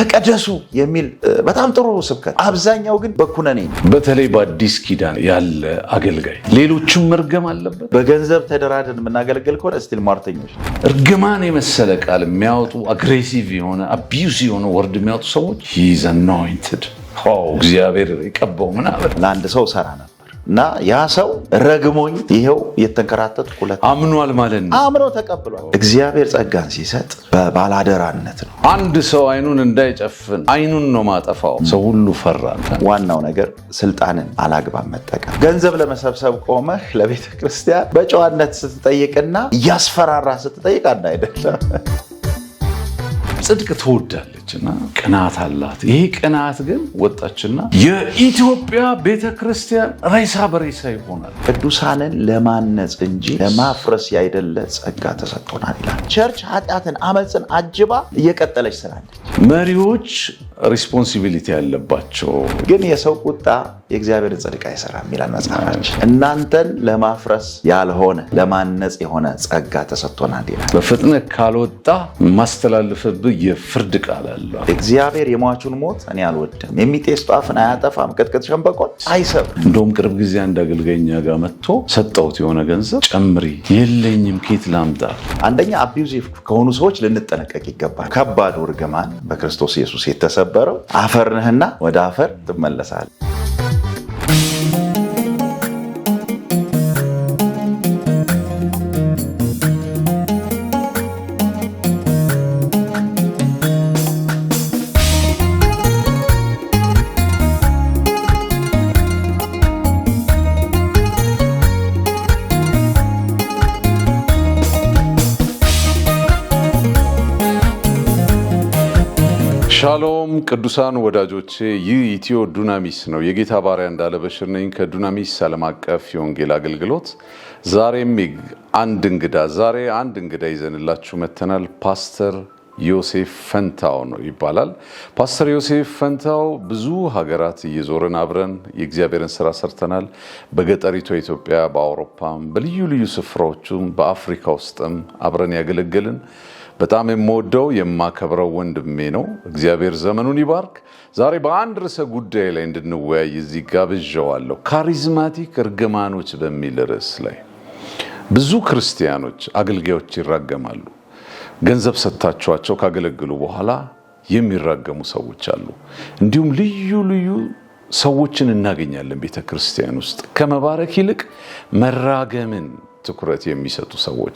ተቀደሱ የሚል በጣም ጥሩ ስብከት፣ አብዛኛው ግን በኩነኔ ነው። በተለይ በአዲስ ኪዳን ያለ አገልጋይ ሌሎችም መርገም አለበት። በገንዘብ ተደራድረን የምናገለግል ከሆነ ስቲል ሟርተኞች። እርግማን የመሰለ ቃል የሚያወጡ አግሬሲቭ የሆነ አቢዩዝ የሆነ ወርድ የሚያወጡ ሰዎች ሂዝ አኖይንትድ እግዚአብሔር የቀባው ምናምን ለአንድ ሰው ሰራ ነበር እና ያ ሰው ረግሞኝ ይሄው የተንከራተትኩ አምኗል ማለት ነው። አምኖ ተቀብሏል። እግዚአብሔር ጸጋን ሲሰጥ በባላደራነት ነው። አንድ ሰው አይኑን እንዳይጨፍን አይኑን ነው ማጠፋው። ሰው ሁሉ ፈራ። ዋናው ነገር ስልጣንን አላግባብ መጠቀም። ገንዘብ ለመሰብሰብ ቆመህ ለቤተ ክርስቲያን በጨዋነት ስትጠይቅና እያስፈራራ ስትጠይቅ አንድ አይደለም። ጽድቅ ትወዳለችና ቅናት አላት። ይሄ ቅናት ግን ወጣችና የኢትዮጵያ ቤተክርስቲያን ሬሳ በሬሳ ይሆናል። ቅዱሳንን ለማነጽ እንጂ ለማፍረስ ያይደለ ጸጋ ተሰጥቶናል ይላል። ቸርች ኃጢአትን፣ አመፅን አጅባ እየቀጠለች ስላለች መሪዎች ሪስፖንሲቢሊቲ ያለባቸው። ግን የሰው ቁጣ የእግዚአብሔር ጽድቅ አይሰራም ይላል መጽሐፋችን። እናንተን ለማፍረስ ያልሆነ ለማነጽ የሆነ ጸጋ ተሰጥቶናል ይላል። በፍጥነት ካልወጣ ማስተላለፍብህ የፍርድ ቃል አለ። እግዚአብሔር የሟቹን ሞት እኔ አልወድም፣ የሚጤስ ጧፍን አያጠፋም፣ ቅጥቅጥ ሸንበቆን አይሰብም። እንደውም ቅርብ ጊዜ አንድ አገልጋይኛ ጋር መጥቶ ሰጠሁት የሆነ ገንዘብ ጨምሪ፣ የለኝም ኬት ላምጣ። አንደኛ አቢዩዚቭ ከሆኑ ሰዎች ልንጠነቀቅ ይገባል። ከባዱ እርግማን በክርስቶስ ኢየሱስ የተሰበረው አፈር ነህና ወደ አፈር ትመለሳለህ። ሻሎም ቅዱሳን ወዳጆቼ፣ ይህ ኢትዮ ዱናሚስ ነው። የጌታ ባሪያ እንዳለ በሽር ነኝ ከዱናሚስ ዓለም አቀፍ የወንጌል አገልግሎት። ዛሬም አንድ እንግዳ ይዘንላችሁ መተናል። ፓስተር ዮሴፍ ፈንታው ነው ይባላል። ፓስተር ዮሴፍ ፈንታው ብዙ ሀገራት እየዞርን አብረን የእግዚአብሔርን ስራ ሰርተናል። በገጠሪቷ ኢትዮጵያ፣ በአውሮፓም፣ በልዩ ልዩ ስፍራዎችም በአፍሪካ ውስጥም አብረን ያገለገልን በጣም የምወደው የማከብረው ወንድሜ ነው። እግዚአብሔር ዘመኑን ይባርክ። ዛሬ በአንድ ርዕሰ ጉዳይ ላይ እንድንወያይ እዚህ ጋብዣዋለሁ። ካሪዝማቲክ እርግማኖች በሚል ርዕስ ላይ ብዙ ክርስቲያኖች አገልጋዮች ይራገማሉ። ገንዘብ ሰጥታችኋቸው ካገለግሉ በኋላ የሚራገሙ ሰዎች አሉ። እንዲሁም ልዩ ልዩ ሰዎችን እናገኛለን ቤተክርስቲያን ውስጥ ከመባረክ ይልቅ መራገምን ትኩረት የሚሰጡ ሰዎች።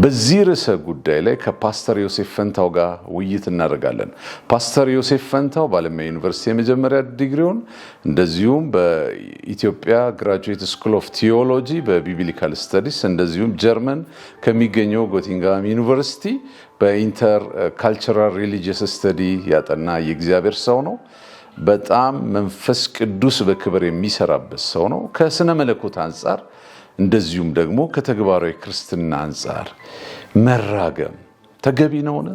በዚህ ርዕሰ ጉዳይ ላይ ከፓስተር ዮሴፍ ፈንታው ጋር ውይይት እናደርጋለን። ፓስተር ዮሴፍ ፈንታው በአለማያ ዩኒቨርሲቲ የመጀመሪያ ዲግሪውን እንደዚሁም በኢትዮጵያ ግራጁዌት ስኩል ኦፍ ቲዮሎጂ በቢብሊካል ስተዲስ እንደዚሁም ጀርመን ከሚገኘው ጎቲንጋም ዩኒቨርሲቲ በኢንተር ካልቸራል ሪሊጂየስ ስተዲ ያጠና የእግዚአብሔር ሰው ነው። በጣም መንፈስ ቅዱስ በክብር የሚሰራበት ሰው ነው። ከስነ መለኮት አንጻር እንደዚሁም ደግሞ ከተግባራዊ ክርስትና አንጻር መራገም ተገቢ ነውን?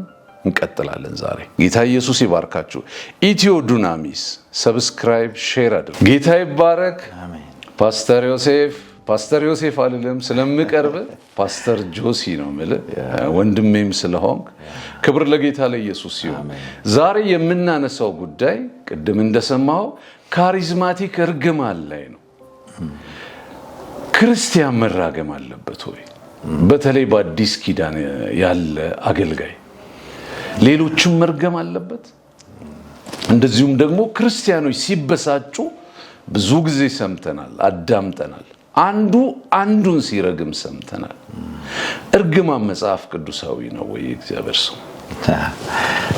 እንቀጥላለን ዛሬ። ጌታ ኢየሱስ ይባርካችሁ። ኢትዮ ዱናሚስ ሰብስክራይብ፣ ሼር አድርጉ። ጌታ ይባረክ። ፓስተር ዮሴፍ አልልም ስለምቀርብ ፓስተር ጆሲ ነው የምልህ፣ ወንድሜም ስለሆንክ ክብር ለጌታ ለኢየሱስ ይሁን። ዛሬ የምናነሳው ጉዳይ ቅድም እንደሰማው ካሪዝማቲክ እርግማን ላይ ነው። ክርስቲያን መራገም አለበት ወይ? በተለይ በአዲስ ኪዳን ያለ አገልጋይ ሌሎችም መርገም አለበት? እንደዚሁም ደግሞ ክርስቲያኖች ሲበሳጩ ብዙ ጊዜ ሰምተናል፣ አዳምጠናል። አንዱ አንዱን ሲረግም ሰምተናል። እርግማን መጽሐፍ ቅዱሳዊ ነው ወይ? እግዚአብሔር ሰው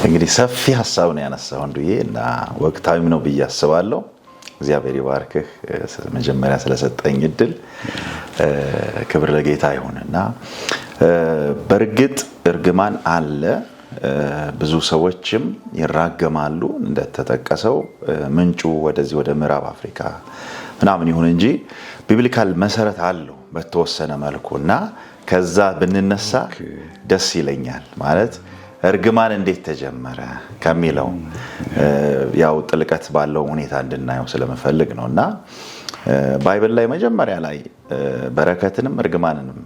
እንግዲህ ሰፊ ሐሳብ ነው ያነሳው እንዱዬ እና ወቅታዊም ነው ብዬ አስባለሁ። እግዚአብሔር ይባርክህ መጀመሪያ ስለሰጠኝ እድል ክብር ለጌታ ይሁንና በርግጥ እርግማን አለ። ብዙ ሰዎችም ይራገማሉ። እንደተጠቀሰው ምንጩ ወደዚህ ወደ ምዕራብ አፍሪካ ምናምን ይሁን እንጂ ቢብሊካል መሰረት አለው በተወሰነ መልኩና ከዛ ብንነሳ ደስ ይለኛል። ማለት እርግማን እንዴት ተጀመረ ከሚለው ያው ጥልቀት ባለው ሁኔታ እንድናየው ስለምፈልግ ነውና ባይብል ላይ መጀመሪያ ላይ በረከትንም እርግማንንም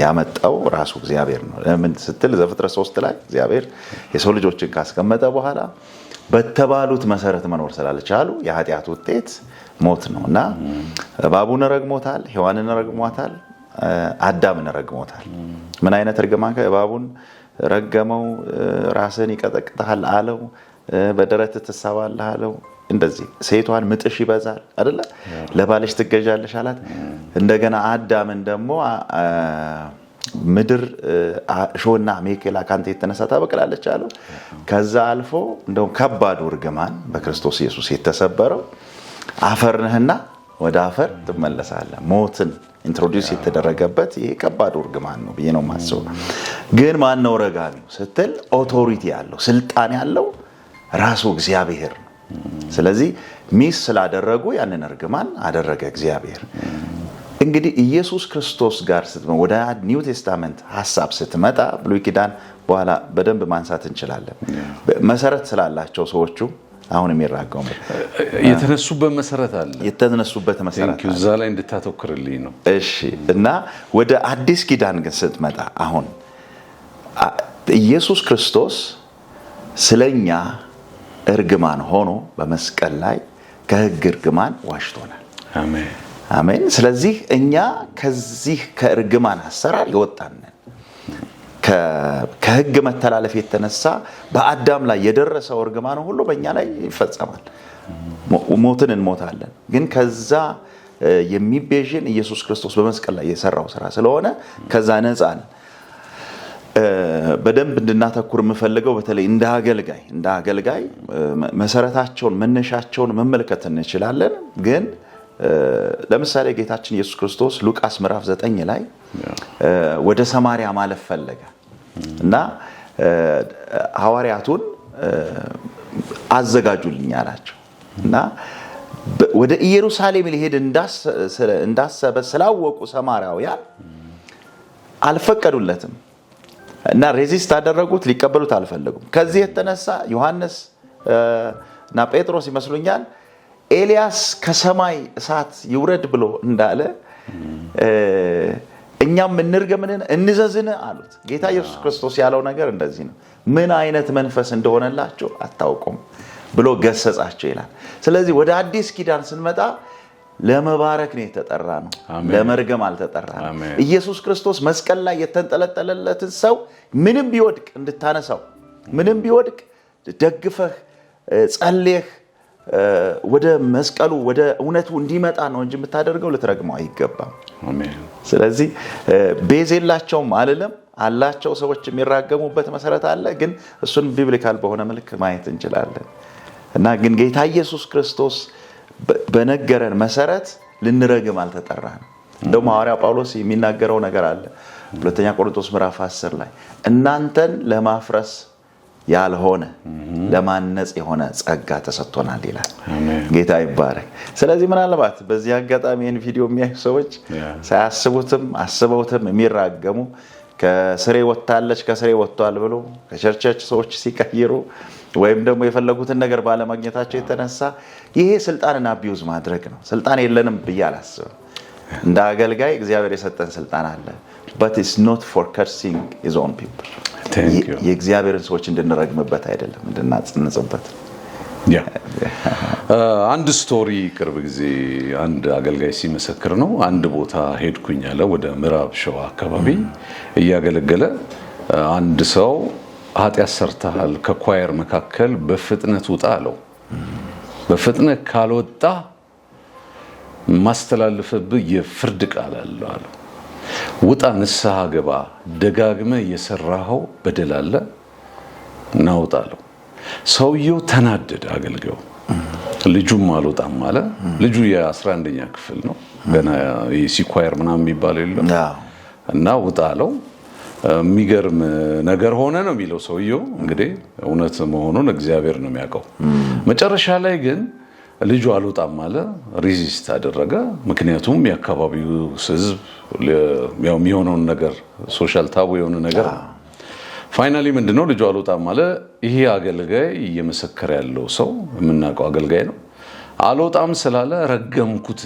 ያመጣው ራሱ እግዚአብሔር ነው። ለምን ስትል ዘፍጥረት 3 ላይ እግዚአብሔር የሰው ልጆችን ካስቀመጠ በኋላ በተባሉት መሰረት መኖር ስላልቻሉ የኃጢአት ውጤት ሞት ነውና እባቡን ረግሞታል፣ ሔዋንን ረግሟታል፣ አዳምን ረግሞታል። ምን አይነት እርግማን? እባቡን ረገመው፣ ራስን ይቀጠቅጣል አለው፣ በደረት ትሳባለህ አለው። እንደዚህ ሴቷን ምጥሽ ይበዛል አይደለ ለባልሽ ትገዣለሽ አላት። እንደገና አዳምን ደግሞ ምድር ሾና ሜኬላ ካንተ የተነሳ ታበቅላለች አለው። ከዛ አልፎ እንደው ከባዱ እርግማን በክርስቶስ ኢየሱስ የተሰበረው አፈር ነህና ወደ አፈር ትመለሳለህ። ሞትን ኢንትሮዲዩስ የተደረገበት ይሄ ከባዱ እርግማን ነው ብዬ ነው የማስበው። ግን ማን ነው ረጋሚው ስትል ኦቶሪቲ ያለው ስልጣን ያለው ራሱ እግዚአብሔር ነው። ስለዚህ ሚስ ስላደረጉ ያንን እርግማን አደረገ እግዚአብሔር። እንግዲህ ኢየሱስ ክርስቶስ ጋር ስትመጣ ወደ ኒው ቴስታመንት ሐሳብ ስትመጣ ብሉይ ኪዳን በኋላ በደንብ ማንሳት እንችላለን። መሰረት ስላላቸው ሰዎቹ አሁን የሚራገሙ የተነሱበት መሰረት አለ። የተነሱበት መሰረት አለ። እዛ ላይ እንድታተኩርልኝ ነው። እሺ። እና ወደ አዲስ ኪዳን ግን ስትመጣ አሁን ኢየሱስ ክርስቶስ ስለኛ እርግማን ሆኖ በመስቀል ላይ ከሕግ እርግማን ዋሽቶናል። አሜን አሜን። ስለዚህ እኛ ከዚህ ከእርግማን አሰራር ይወጣን ከሕግ መተላለፍ የተነሳ በአዳም ላይ የደረሰው እርግማን ሁሉ በእኛ ላይ ይፈጸማል። ሞትን እንሞታለን። ግን ከዛ የሚቤዥን ኢየሱስ ክርስቶስ በመስቀል ላይ የሰራው ስራ ስለሆነ ከዛ ነፃ ነን። በደንብ እንድናተኩር የምፈልገው በተለይ እንደ አገልጋይ መሰረታቸውን መነሻቸውን መመልከት እንችላለን። ግን ለምሳሌ ጌታችን ኢየሱስ ክርስቶስ ሉቃስ ምዕራፍ 9 ላይ ወደ ሰማርያ ማለፍ ፈለገ እና ሐዋርያቱን አዘጋጁልኝ አላቸው እና ወደ ኢየሩሳሌም ሊሄድ እንዳሰበ ስላወቁ ሰማርያውያን አልፈቀዱለትም እና ሬዚስት አደረጉት። ሊቀበሉት አልፈለጉም። ከዚህ የተነሳ ዮሐንስ እና ጴጥሮስ ይመስሉኛል ኤልያስ ከሰማይ እሳት ይውረድ ብሎ እንዳለ እኛም እንርገምን እንዘዝን አሉት። ጌታ ኢየሱስ ክርስቶስ ያለው ነገር እንደዚህ ነው። ምን አይነት መንፈስ እንደሆነላቸው አታውቁም ብሎ ገሰጻቸው ይላል። ስለዚህ ወደ አዲስ ኪዳን ስንመጣ ለመባረክ ነው የተጠራ ነው፣ ለመርገም አልተጠራ ነው። ኢየሱስ ክርስቶስ መስቀል ላይ የተንጠለጠለለትን ሰው ምንም ቢወድቅ እንድታነሳው፣ ምንም ቢወድቅ ደግፈህ ጸልየህ ወደ መስቀሉ ወደ እውነቱ እንዲመጣ ነው እንጂ የምታደርገው ልትረግመው አይገባም። አሜን። ስለዚህ ቤዝ የላቸውም አልልም፣ አላቸው። ሰዎች የሚራገሙበት መሰረት አለ። ግን እሱን ቢብሊካል በሆነ መልክ ማየት እንችላለን እና ግን ጌታ ኢየሱስ ክርስቶስ በነገረን መሰረት ልንረግም አልተጠራንም። እንደውም ሐዋርያ ጳውሎስ የሚናገረው ነገር አለ ሁለተኛ ቆሮንቶስ ምዕራፍ 10 ላይ እናንተን ለማፍረስ ያልሆነ ለማነጽ የሆነ ጸጋ ተሰጥቶናል ይላል። ጌታ ይባረክ። ስለዚህ ምናልባት በዚህ አጋጣሚ ይህን ቪዲዮ የሚያዩ ሰዎች ሳያስቡትም አስበውትም የሚራገሙ ከስሬ ወጣለች ከስሬ ወጥቷል ብሎ ከቸርች ሰዎች ሲቀይሩ ወይም ደግሞ የፈለጉትን ነገር ባለማግኘታቸው የተነሳ ይሄ ስልጣንን አቢዩዝ ማድረግ ነው። ስልጣን የለንም ብዬ አላስብም። እንደ አገልጋይ እግዚአብሔር የሰጠን ስልጣን አለ። but it's not for cursing his own people. የእግዚአብሔርን ሰዎች እንድንረግምበት አይደለም፣ እንድናጽንጽበት። አንድ ስቶሪ ቅርብ ጊዜ አንድ አገልጋይ ሲመሰክር ነው። አንድ ቦታ ሄድኩኝ አለ፣ ወደ ምዕራብ ሸዋ አካባቢ እያገለገለ አንድ ሰው ኃጢአት ሰርተሃል፣ ከኳየር መካከል በፍጥነት ውጣ አለው። በፍጥነት ካልወጣ ማስተላለፍብህ የፍርድ ቃል አለው። ውጣ፣ ንስሐ ገባ፣ ደጋግመ የሰራኸው በደል አለ እና ውጣ አለው። ሰውየው ተናደደ። አገልጋዩ ልጁም አልወጣም አለ። ልጁ የ11ኛ ክፍል ነው፣ ገና ሲኳየር ምናምን የሚባለው የለም እና ውጣ አለው። የሚገርም ነገር ሆነ ነው የሚለው ሰውየው። እንግዲህ እውነት መሆኑን እግዚአብሔር ነው የሚያውቀው። መጨረሻ ላይ ግን ልጁ አልወጣም አለ፣ ሪዚስት አደረገ። ምክንያቱም የአካባቢው ሕዝብ የሚሆነውን ነገር ሶሻል ታቡ የሆነ ነገር ፋይናሊ ምንድነው ልጁ አልወጣም አለ። ይሄ አገልጋይ እየመሰከረ ያለው ሰው የምናውቀው አገልጋይ ነው። አልወጣም ስላለ ረገምኩት።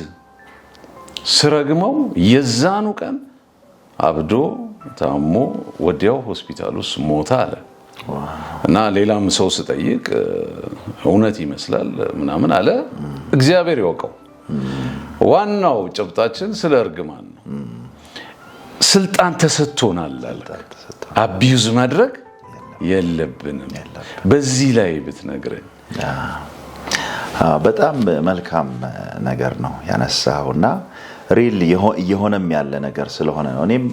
ስረግመው የዛኑ ቀን አብዶ ታሞ ወዲያው ሆስፒታል ውስጥ ሞተ አለ። እና ሌላም ሰው ስጠይቅ እውነት ይመስላል ምናምን አለ። እግዚአብሔር ያውቀው። ዋናው ጭብጣችን ስለ እርግማን ነው። ስልጣን ተሰጥቶናል አለ። አቢዩዝ ማድረግ የለብንም። በዚህ ላይ ብትነግረኝ። በጣም መልካም ነገር ነው ያነሳውና ሪል እየሆነም ያለ ነገር ስለሆነ ነው። እኔም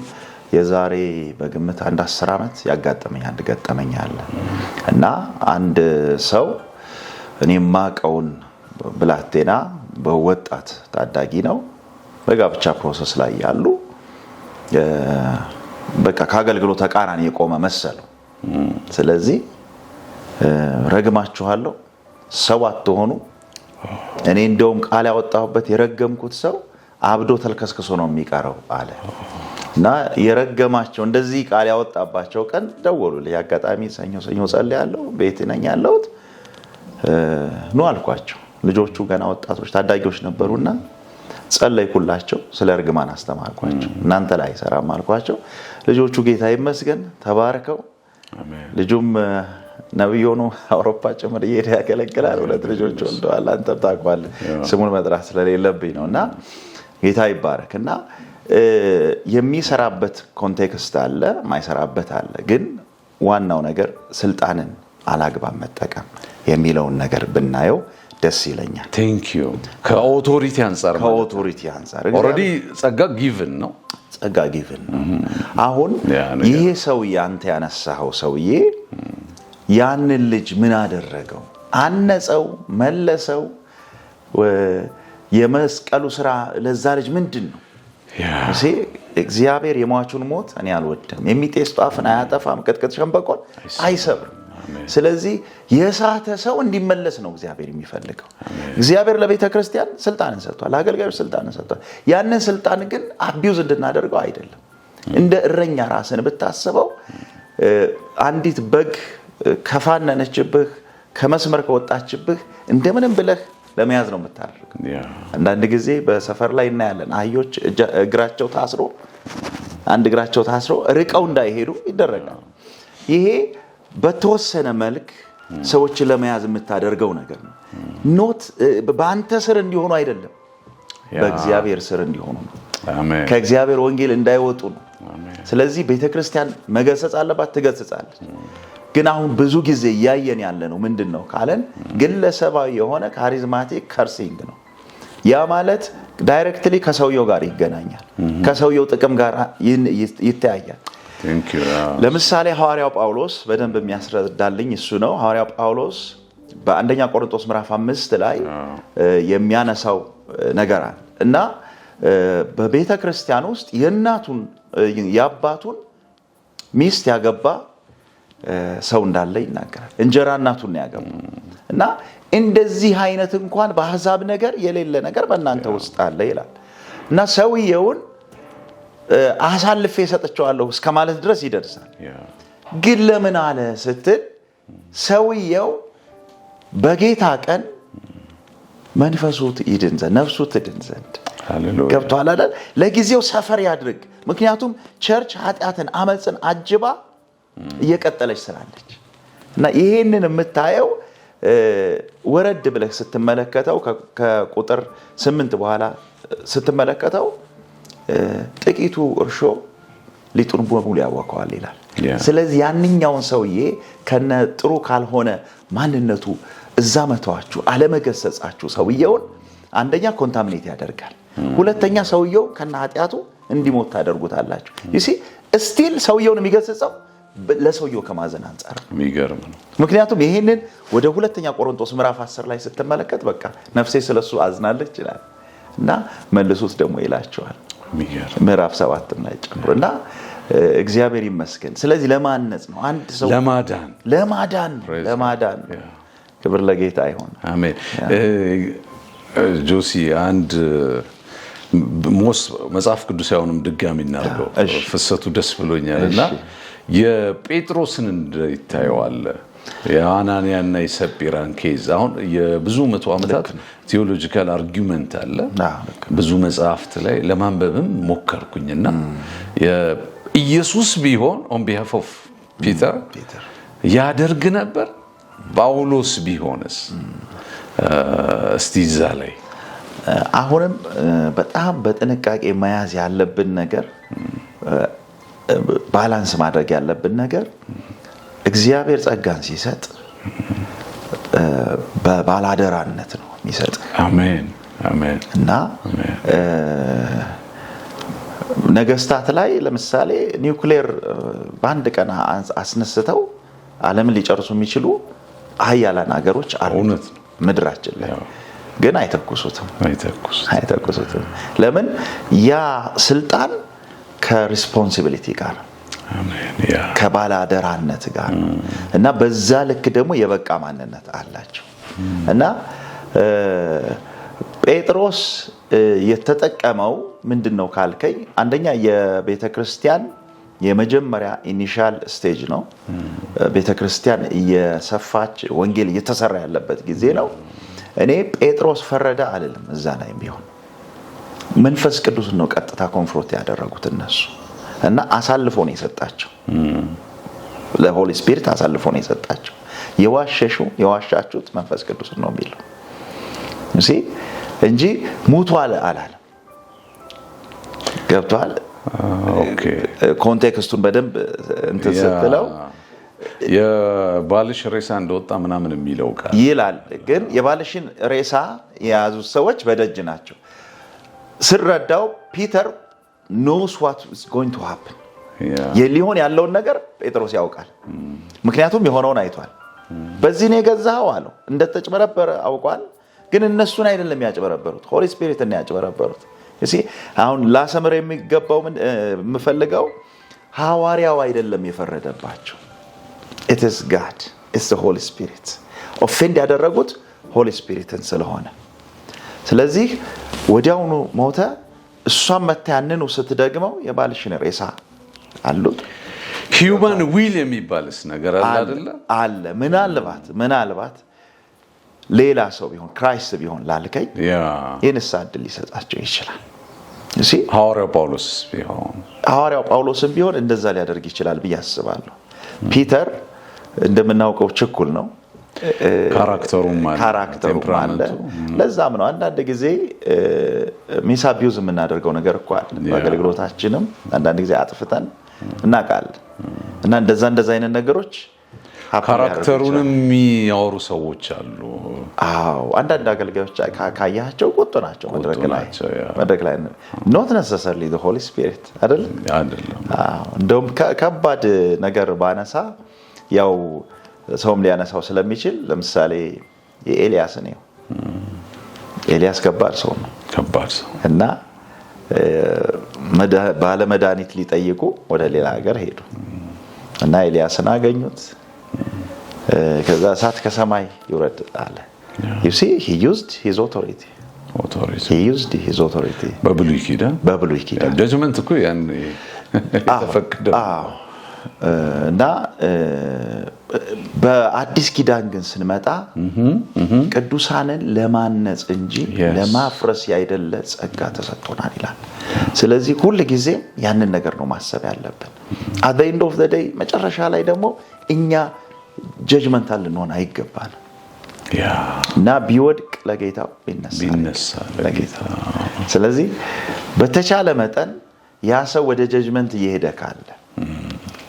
የዛሬ በግምት 10 ዓመት ያጋጠመኝ አንድ ገጠመኝ አለ እና አንድ ሰው እኔም ማቀውን ብላቴና በወጣት ታዳጊ ነው በጋብቻ ፕሮሰስ ላይ ያሉ በቃ ከአገልግሎት ተቃራኒ የቆመ መሰለው። ስለዚህ ረግማችኋለሁ፣ ሰው አትሆኑ። እኔ እንደውም ቃል ያወጣሁበት የረገምኩት ሰው አብዶ ተልከስክሶ ነው የሚቀረው አለ እና የረገማቸው እንደዚህ ቃል ያወጣባቸው ቀን ደወሉልኝ። አጋጣሚ ሰኞ ጸልያለሁ፣ ቤት ነኝ ያለሁት። ኑ አልኳቸው። ልጆቹ ገና ወጣቶች ታዳጊዎች ነበሩና ጸለይኩላቸው። ስለ እርግማን አስተማርኳቸው። እናንተ ላይ ሰራም አልኳቸው። ልጆቹ ጌታ ይመስገን ተባርከው፣ ልጁም ነብዩ ነው አውሮፓ ጭምር እየሄደ ያገለግላል። 2 ልጆች ወልደዋል። አንተም ታውቃለህ፣ ስሙን መጥራት ስለሌለብኝ ነውና ጌታ ይባረክና የሚሰራበት ኮንቴክስት አለ፣ ማይሰራበት አለ። ግን ዋናው ነገር ስልጣንን አላግባብ መጠቀም የሚለውን ነገር ብናየው ደስ ይለኛል። ቴንክ ዩ። ከኦቶሪቲ አንፃር ኦሬዲ ጸጋ ጊቭን ነው። ጸጋ ጊቭን ነው። አሁን ይሄ ሰውዬ አንተ ያነሳኸው ሰውዬ ያንን ልጅ ምን አደረገው? አነጸው፣ መለሰው። የመስቀሉ ስራ ለዛ ልጅ ምንድነው? እግዚአብሔር የሟቹን ሞት እኔ አልወድም፣ የሚጤስ ጧፍን አያጠፋም፣ ቅጥቅጥ ሸምበቆን አይሰብርም። ስለዚህ የሳተ ሰው እንዲመለስ ነው እግዚአብሔር የሚፈልገው። እግዚአብሔር ለቤተ ክርስቲያን ስልጣንን ሰጥቷል፣ ለአገልጋዮች ስልጣንን ሰጥቷል። ያንን ስልጣን ግን አቢዩዝ እንድናደርገው አይደለም። እንደ እረኛ ራስን ብታስበው አንዲት በግ ከፋነነችብህ፣ ከመስመር ከወጣችብህ እንደምንም ብለህ ለመያዝ ነው የምታደርገው። አንዳንድ ጊዜ በሰፈር ላይ እናያለን አህዮች እግራቸው ታስሮ አንድ እግራቸው ታስሮ ርቀው እንዳይሄዱ ይደረጋል። ይሄ በተወሰነ መልክ ሰዎችን ለመያዝ የምታደርገው ነገር ነው። ኖት በአንተ ስር እንዲሆኑ አይደለም፣ በእግዚአብሔር ስር እንዲሆኑ ነው። ከእግዚአብሔር ወንጌል እንዳይወጡ ነው። ስለዚህ ቤተክርስቲያን መገሰጽ አለባት፣ ትገስጻለች። ግን አሁን ብዙ ጊዜ እያየን ያለ ነው ምንድነው ካለን ግለሰባዊ የሆነ ካሪዝማቲክ ከርሲንግ ነው። ያ ማለት ዳይሬክትሊ ከሰውየው ጋር ይገናኛል፣ ከሰውየው ጥቅም ጋር ይተያያል። ለምሳሌ ሐዋርያው ጳውሎስ በደንብ የሚያስረዳልኝ እሱ ነው። ሐዋርያው ጳውሎስ በአንደኛ ቆሮንቶስ ምዕራፍ 5 ላይ የሚያነሳው ነገር አለ እና በቤተ ክርስቲያን ውስጥ የእናቱን የአባቱን ሚስት ያገባ ሰው እንዳለ ይናገራል። እንጀራ እናቱን ያገባ እና እንደዚህ አይነት እንኳን በአሕዛብ ነገር የሌለ ነገር በእናንተ ውስጥ አለ ይላል እና ሰውየውን አሳልፌ ሰጥቼዋለሁ እስከማለት ድረስ ይደርሳል። ግን ለምን አለ ስትል ሰውየው በጌታ ቀን መንፈሱ ይድን ዘንድ ነፍሱ ትድን ዘንድ ገብቷል አይደል? ለጊዜው ሰፈር ያድርግ። ምክንያቱም ቸርች ኃጢአትን አመፅን አጅባ እየቀጠለች ስላለች እና ይሄንን የምታየው ወረድ ብለህ ስትመለከተው ከቁጥር 8 በኋላ ስትመለከተው ጥቂቱ እርሾ ሊጡን በሙሉ ያወቀዋል ይላል። ስለዚህ ያንኛውን ሰውዬ ከነ ጥሩ ካልሆነ ማንነቱ እዛ መተዋችሁ አለመገሰጻችሁ ሰውየውን አንደኛ ኮንታሚኔት ያደርጋል፣ ሁለተኛ ሰውየው ከነ ኃጢያቱ እንዲሞት ታደርጉታላችሁ። ይሲ ስቲል ሰውየውን የሚገስጸው ለሰውየው ከማዘን አንፃር የሚገርም ነው። ምክንያቱም ይሄንን ወደ ሁለተኛ ቆሮንቶስ ምዕራፍ 10 ላይ ስትመለከት በቃ ነፍሴ ስለሱ አዝናለች ይላል እና መልሱት ደግሞ ይላቸዋል ምዕራፍ 7 ላይ ጨምሮና እግዚአብሔር ይመስገን። ስለዚህ ለማነጽ ነው፣ አንድ ሰው ለማዳን ክብር ለጌታ ይሁን። አሜን። ጆሲ አንድ መጽሐፍ ቅዱሳዊውንም ድጋሚ እናርገው፣ ፍሰቱ ደስ ብሎኛልና የጴጥሮስን ይታየዋል። የአናንያና የሰጲራን ኬዝ አሁን የብዙ መቶ ዓመታት ቴዎሎጂካል አርጊውመንት አለ። ብዙ መጽሐፍት ላይ ለማንበብም ሞከርኩኝና ኢየሱስ ቢሆን ኦን ቢሃፍ ኦፍ ፒተር ያደርግ ነበር፣ ጳውሎስ ቢሆንስ? እስቲ እዛ ላይ አሁንም በጣም በጥንቃቄ መያዝ ያለብን ነገር፣ ባላንስ ማድረግ ያለብን ነገር እግዚአብሔር ጸጋን ሲሰጥ በባላደራነት ነው የሚሰጥ። አሜን አሜን። እና ነገስታት ላይ ለምሳሌ ኒውክሌር በአንድ ቀን አስነስተው ዓለምን ሊጨርሱ የሚችሉ ኃያላን ሀገሮች አሉ ምድራችን ላይ፣ ግን አይተኩሱትም። ለምን? ያ ስልጣን ከሪስፖንሲቢሊቲ ጋር ነው፣ ከባላደራነት ጋር ነው። እና በዛ ልክ ደግሞ የበቃ ማንነት አላቸው። እና ጴጥሮስ የተጠቀመው ምንድነው ካልከኝ፣ አንደኛ የቤተክርስቲያን የመጀመሪያ ኢኒሻል ስቴጅ ነው። ቤተክርስቲያን እየሰፋች ወንጌል እየተሰራ ያለበት ጊዜ ነው። እኔ ጴጥሮስ ፈረደ አልልም። እዛ ላይ ቢሆን መንፈስ ቅዱስ ነው ቀጥታ ኮንፍሮንት ያደረጉት እነሱ፣ እና አሳልፎ ነው የሰጣቸው። ለሆሊ ስፒሪት አሳልፎ ነው የሰጣቸው። የዋሻችሁት መንፈስ ቅዱስ ነው የሚለው እንጂ ሙቷል አላለም። ገብቷል? ኮንቴክስቱን በደንብ እንትን ስትለው የባልሽ ሬሳ እንደወጣ ምናምን የሚለው ቃል ይላል። ግን የባልሽን ሬሳ የያዙት ሰዎች በደጅ ናቸው። ስረዳው ፒተር knows what is going to happen። ሊሆን ያለውን ነገር ጴጥሮስ ያውቃል። ምክንያቱም የሆነውን አይቷል። በዚህ ነው የገዛው አለው። እንደተጨበረበረ አውቋል። ግን እነሱን አይደለም ያጨበረበሩት፣ ሆሊ ስፒሪትን ነው ያጨበረበሩት። አሁን ላሰምር የሚገባው የምፈልገው ሐዋርያው አይደለም የፈረደባቸው፣ it is God, it's the Holy Spirit። ኦፌንድ ያደረጉት ሆሊ ስፒሪትን ስለሆነ፣ ስለዚህ ወዲያውኑ ሞተ። እሷም መታያንኑ ስትደግመው የባልሽን ሬሳ አሉት። ሂዩማን ዊል የሚባልስ ነገር አለ አይደለ? አለ። ምናልባት ሌላ ሰው ቢሆን ክራይስት ቢሆን ላልከኝ የንስሐ ዕድል ሊሰጣቸው ይችላል። ሐዋርያው ጳውሎስም ቢሆን እንደዛ ሊያደርግ ይችላል ብዬ አስባለሁ። ፒተር እንደምናውቀው ችኩል ነው፣ ካራክተሩም አለ። ለዛም ነው አንዳንድ ጊዜ ሚስ አቢዩዝ የምናደርገው ነገር እኮ አለ። በአገልግሎታችንም አንዳንድ ጊዜ አጥፍተን እናውቃለን። እና እንደዛ አይነት ነገሮች ካራክተሩንም የሚያወሩ ሰዎች አሉ። አዎ፣ አንዳንድ አገልጋዮች ካያቸው ቁጡ ናቸው መድረክ ላይ not necessarily the Holy Spirit አይደለም። አዎ፣ እንደውም ከባድ ነገር ባነሳ ያው ሰውም ሊያነሳው ስለሚችል፣ ለምሳሌ የኤልያስ ነው። ኤልያስ ከባድ ሰው ነው እና ባለ መድኃኒት ሊጠይቁ ወደ ሌላ ሀገር ሄዱ እና ኤልያስን አገኙት። ከዛ እሳት ከሰማይ ይውረድ አለ። you see he used his authority በብሉይ ኪዳን ጀጅመንት እኮ ያን የተፈቀደ እና በአዲስ ኪዳን ግን ስንመጣ ቅዱሳንን ለማነጽ እንጂ ለማፍረስ ያይደለ ጸጋ ተሰጥቶናል ይላል። ስለዚህ ሁሉ ጊዜ ያንን ነገር ነው ማሰብ ያለብን። at the end of the day መጨረሻ ላይ ደግሞ እኛ ጀጅመንታል ልንሆን አይገባንም። እና ቢወድቅ ለጌታው ቢነሳ ለጌታ። ስለዚህ በተቻለ መጠን ያ ሰው ወደ ጀጅመንት እየሄደ ካለ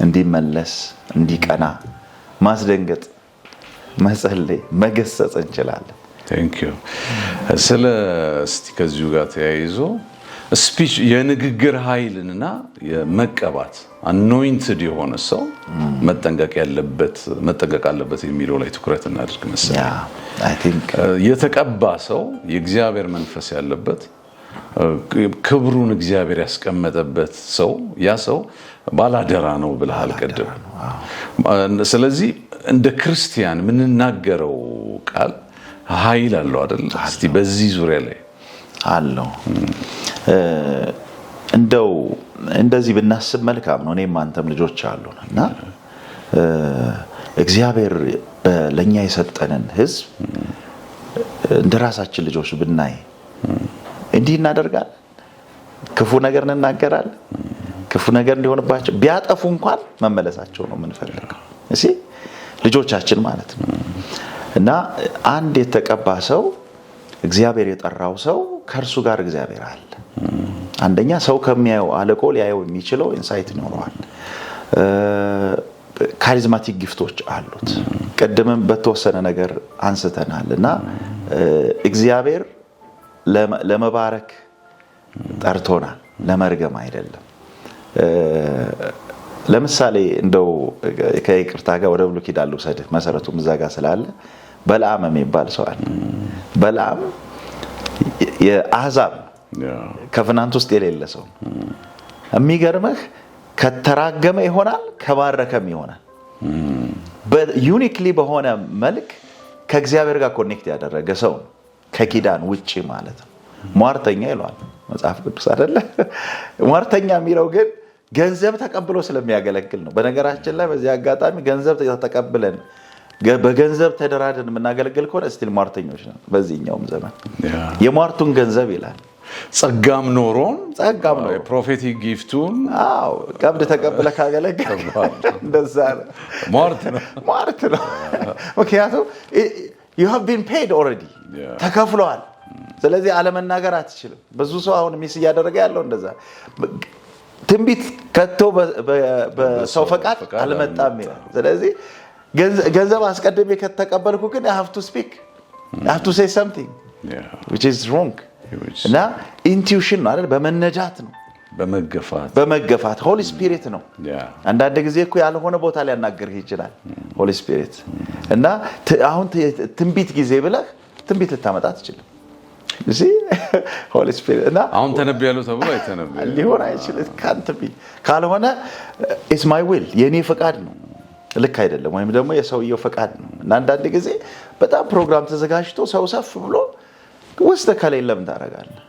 እንዲመለስ፣ እንዲቀና ማስደንገጥ፣ መጸለይ፣ መገሰጽ እንችላለን። ቴንክ ዩ። እስቲ ከዚሁ ጋር ተያይዞ ስፒች የንግግር ኃይልና የመቀባት አኖይንትድ የሆነ ሰው መጠንቀቅ አለበት የሚለው ላይ ትኩረት እናድርግ መሰለኝ። የተቀባ ሰው የእግዚአብሔር መንፈስ ያለበት ክብሩን እግዚአብሔር ያስቀመጠበት ሰው ያ ሰው ባላደራ ነው ብለሃል ቀደም። ስለዚህ እንደ ክርስቲያን የምንናገረው ቃል ኃይል አለው አይደል? እስቲ በዚህ ዙሪያ ላይ አለው። እንደው እንደዚህ ብናስብ መልካም ነው። እኔም አንተም ልጆች አሉን እና እግዚአብሔር ለኛ የሰጠንን ህዝብ እንደራሳችን ልጆች ብናይ እንዲህ እናደርጋለን ክፉ ነገር እንናገራለን ክፉ ነገር እንዲሆንባቸው ቢያጠፉ እንኳን መመለሳቸው ነው የምንፈልገው እሺ ልጆቻችን ማለት ነው እና አንድ የተቀባ ሰው እግዚአብሔር የጠራው ሰው ከርሱ ጋር እግዚአብሔር አለ አንደኛ ሰው ከሚያየው አለቆ ሊያየው የሚችለው ኢንሳይት ይኖረዋል ካሪዝማቲክ ጊፍቶች አሉት ቀደምም በተወሰነ ነገር አንስተናልና እግዚአብሔር ለመባረክ ጠርቶናል ለመርገም አይደለም ለምሳሌ እንደው ከይቅርታ ጋር ወደ ብሉይ ኪዳን ልውሰድ መሰረቱም እዛ ጋር ስላለ በለዓም የሚባል ሰው አለ በለዓም የአሕዛብ ከፍናንት ውስጥ የሌለ ሰው የሚገርምህ ከተራገመ ይሆናል ከባረከም ይሆናል በዩኒክሊ በሆነ መልክ ከእግዚአብሔር ጋር ኮኔክት ያደረገ ሰው ከኪዳን ውጪ ማለት ነው ሟርተኛ ይሏል መጽሐፍ ቅዱስ አይደለ ሟርተኛ የሚለው ግን ገንዘብ ተቀብሎ ስለሚያገለግል ነው በነገራችን ላይ በዚህ አጋጣሚ ገንዘብ ተቀብለን በገንዘብ ተደራደን የምናገለግል ከሆነ ስቲል ሟርተኞች ነን በዚህኛውም ዘመን የሟርቱን ገንዘብ ይላል ጸጋም ኖሮን ጸጋም ነው ፕሮፌቲክ ጊፍቱን ቀብድ ተቀብለ ካገለግል እንደዛ ነው ሟርት ነው ምክንያቱም you have been paid already ተከፍሏል ስለዚህ አለመናገር አትችልም ብዙ ሰው አሁን ሚስ ያደረገ ያለው እንደዛ ትንቢት ከቶ በሰው ፈቃድ አልመጣም ይላል ስለዚህ ገንዘብ አስቀድሜ ከተቀበልኩ ግን I have to speak I have to say something which is wrong እና ኢንቲዩሽን ነው አይደል በመነጃት ነው በመገፋት ሆሊ ስፒሪት ነው አንዳንድ ጊዜ እኮ ያልሆነ ቦታ ሊያናገርህ ይችላል ሆሊ ስፒሪት እና አሁን ትንቢት ጊዜ ብለህ ትንቢት ልታመጣ ትችላለህ እሺ ሆሊ ስፒሪት እና አሁን ተነብያለሁ ተብሎ አይተነብይ ሊሆን አይችልም ካንተ ካልሆነ ኢትስ ማይ ዊል የኔ ፈቃድ ነው ልክ አይደለም ወይም ደግሞ የሰውየው ፈቃድ ነው እና አንዳንድ ጊዜ በጣም ፕሮግራም ተዘጋጅቶ ሰው ሰፍ ብሎ ውስጥ ከሌለም ታረጋለህ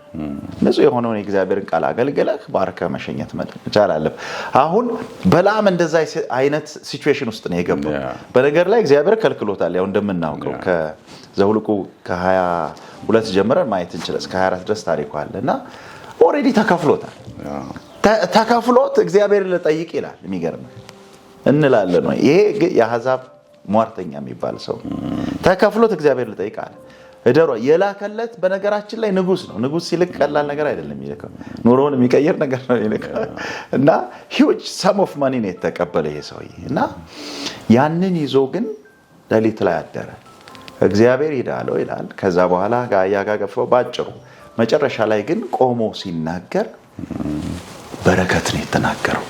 ንጹህ የሆነውን የእግዚአብሔርን ቃል አገልግለህ ባርከ መሸኘት መቻል አለብህ አሁን በለዓም እንደዛ አይነት ሲቹዌሽን ውስጥ ነው የገባው በነገር ላይ እግዚአብሔር ከልክሎታል ያው እንደምናውቀው ከዘኍልቍ ከ22 ጀምረን ማየት እንችላለን እስከ 24 ድረስ ታሪኩ አለና ኦሬዲ ተከፍሎታል ተከፍሎት እግዚአብሔር ለጠይቅ ይላል የሚገርም እንላለን ወይ ይሄ የአሕዛብ ሟርተኛ የሚባል ሰው ተከፍሎት እግዚአብሔር ለጠይቅ አለ እደሮ የላከለት በነገራችን ላይ ንጉስ ሲልክ ቀላል ነገር አይደለም ይልከው ኑሮውን የሚቀየር ነገር ነው ይልከው እና huge sum of money ነው የተቀበለ ይሄ ሰውዬ እና ያንን ይዞ ግን ሌሊት ላይ አደረ እግዚአብሔር ይዳለው ይላል ከዛ በኋላ ያጋገፈው ባጭሩ መጨረሻ ላይ ግን ቆሞ ሲናገር በረከት ነው የተናገረው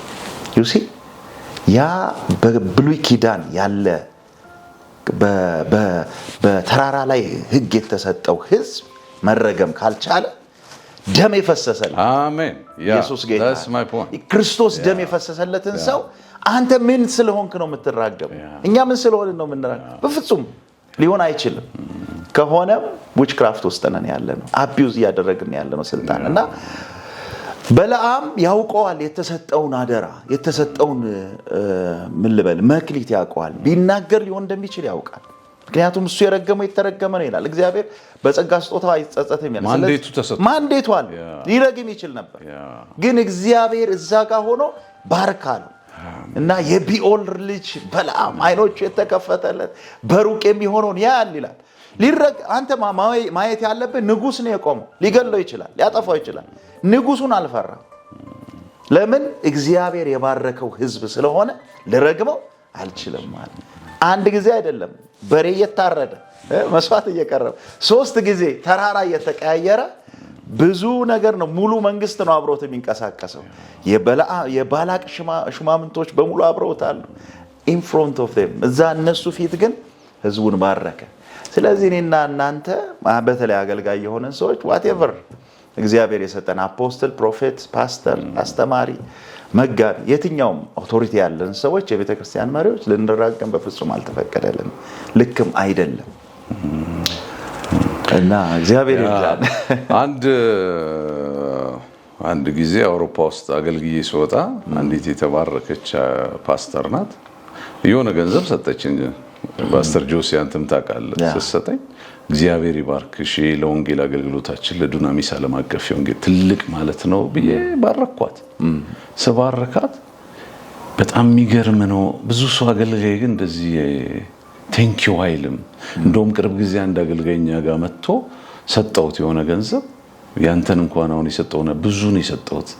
you see ያ በብሉይ ኪዳን ያለ በተራራ ላይ ህግ የተሰጠው ህዝብ መረገም ካልቻለ ደም የፈሰሰለት አሜን ኢየሱስ ጌታ that's my point ክርስቶስ ደም የፈሰሰለትን ሰው አንተ ምን ስለሆንክ ነው የምትራገም እኛ ምን ስለሆነ ነው የምንራገም በፍጹም ሊሆን አይችልም ከሆነም witchcraft ውስጥ ነን ያለነው አቢዩዝ ያደረግን ያለነው ስልጣንና በለዓም ያውቀዋል የተሰጠውን አደራ የተሰጠውን ምን ልበል መክሊት ያውቀዋል ቢናገር ሊሆን እንደሚችል ያውቃል ምክንያቱም እሱ የረገመው የተረገመ ነው ይላል እግዚአብሔር በጸጋ ስጦታው አይጸጸትም ይላል ማንዴቱ አለ ሊረግም ይችል ነበር ግን እግዚአብሔር እዛ ጋር ሆኖ ባርካሉ እና የቢኦል ልጅ በለዓም አይኖቹ የተከፈተለት በሩቅ የሚሆነውን ያያል ይላል ሊረግ አንተ ማየት ያለበት ንጉስ ነው የቆመው ሊገለው ይችላል ሊያጠፋው ይችላል ንጉሱን አልፈራም ለምን እግዚአብሔር የባረከው ህዝብ ስለሆነ ለረግመው አልችልም ማለት አንድ ጊዜ አይደለም በሬ እየታረደ መስዋዕት እየቀረበ 3 ጊዜ ተራራ እየተቀያየረ ብዙ ነገር ነው ሙሉ መንግስት ነው አብሮት የሚንቀሳቀሰው የባላቅ ሽማምንቶች በሙሉ አብሮታል in front of them እዛ እነሱ ፊት ግን ህዝቡን ባረከ ስለዚህ እኔና እናንተ በተለይ አገልጋይ የሆነን ሰዎች whatever እግዚአብሔር የሰጠን አፖስቶል ፕሮፌት ፓስተር አስተማሪ መጋቢ የትኛውም አውቶሪቲ ያለን ሰዎች የቤተክርስቲያን መሪዎች ልንራገም በፍጹም አልተፈቀደልንም ልክም አይደለም እና እግዚአብሔር ይርዳን አንድ ጊዜ አውሮፓ ውስጥ አገልግዬ ስወጣ አንዲት የተባረከች ፓስተር ናት የሆነ ገንዘብ ሰጠችኝ ፓስተር ጆሲ አንተም ታውቃለህ ስትሰጠኝ እግዚአብሔር ይባርክሽ ለወንጌል አገልግሎታችን ለዱናሚስ ዓለም አቀፍ ወንጌል ትልቅ ማለት ነው ብዬ ባረኳት ሰባረካት በጣም የሚገርም ነው ብዙ ሰው አገልጋይ ግን እንደዚህ ቴንኪው አይልም እንደውም ቅርብ ጊዜ አንድ አገልጋይኛ ጋር መጥቶ ሰጠውት የሆነ ገንዘብ ያንተን እንኳን አሁን የሰጠውና ብዙ ነው የሰጠውት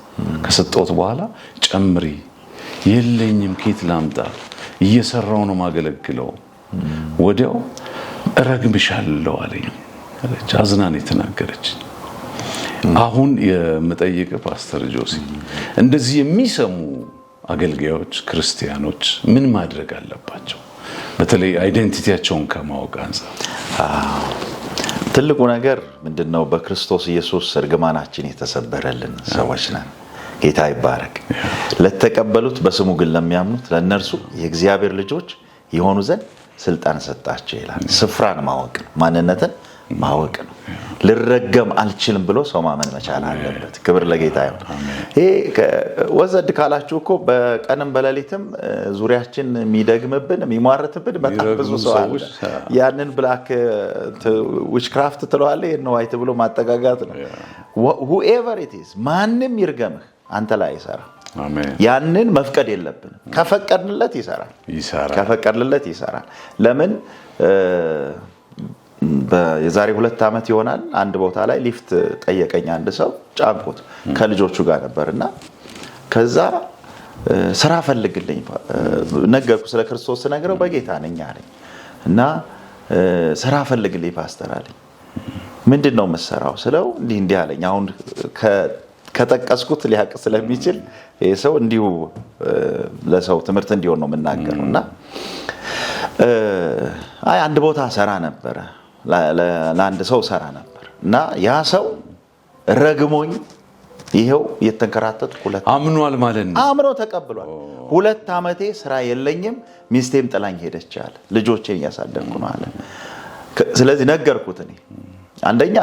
ከሰጠውት በኋላ ጨምሪ የለኝም ኬት ላምጣ እየሰራው ነው ማገለግለው ወዲያው ረግምሻለሁ አለኝ አለች አዝናን የተናገረች አሁን የምጠይቅ ፓስተር ጆሲ እንደዚህ የሚሰሙ አገልጋዮች ክርስቲያኖች ምን ማድረግ አለባቸው በተለይ አይደንቲቲያቸውን ከማወቅ አንፃር ትልቁ ነገር ምንድነው በክርስቶስ ኢየሱስ እርግማናችን የተሰበረልን ሰዎች ነን ጌታ ይባረክ ለተቀበሉት በስሙ ግን ለሚያምኑት ለነርሱ የእግዚአብሔር ልጆች ይሆኑ ዘንድ ስልጣን ሰጣቸው ይላል ስፍራን ማወቅ ማንነትን ማወቅ ነው ልረገም አልችልም ብሎ ሰው ማመን መቻል አለበት ክብር ለጌታ ይሁን ይሄ ወዘድ ካላችሁ እኮ በቀንም በሌሊትም ዙሪያችን የሚደግምብን የሚሟረትብን በጣም ብዙ ሰው አለ ያንን ብላክ ዊችክራፍት ትለዋለህ ነው አይተ ብሎ ማጠጋጋት ነው whoever it is ማንንም ይርገምህ አንተ ላይ ይሰራ አሜን ያንን መፍቀድ የለብንም ከፈቀድንለት ይሰራል ከፈቀድንለት ይሰራል ለምን የዛሬ 2 አመት ይሆናል አንድ ቦታ ላይ ሊፍት ጠየቀኝ አንድ ሰው ጫንኩት ከልጆቹ ጋር ነበርና ከዛ ስራ ፈልግልኝ ነገርኩ ስለ ክርስቶስ ነገረው በጌታ ነኝ አለኝ እና ስራ ፈልግልኝ ፓስተር አለኝ ምንድነው መሰራው ስለው እንዲህ አለኝ አሁን ከተቀስኩት ሊያቅ ስለሚችል ሰው እንዲሁ ለሰው ትምህርት እንዲሆን ነው መናገሩና አንድ ቦታ ሰራ ነበር ለአንድ ሰው ሰራ ነበር እና ያ ሰው ረግሞኝ ይሄው የተንከራተትኩ አምኗል ማለት ነው አምኖ ተቀብሏል 2 አመቴ ስራ የለኝም ሚስቴም ጥላኝ ሄደች አለ ልጆቼን ያሳደግኩ ነው አለ ስለዚህ ነገርኩት እኔ አንደኛ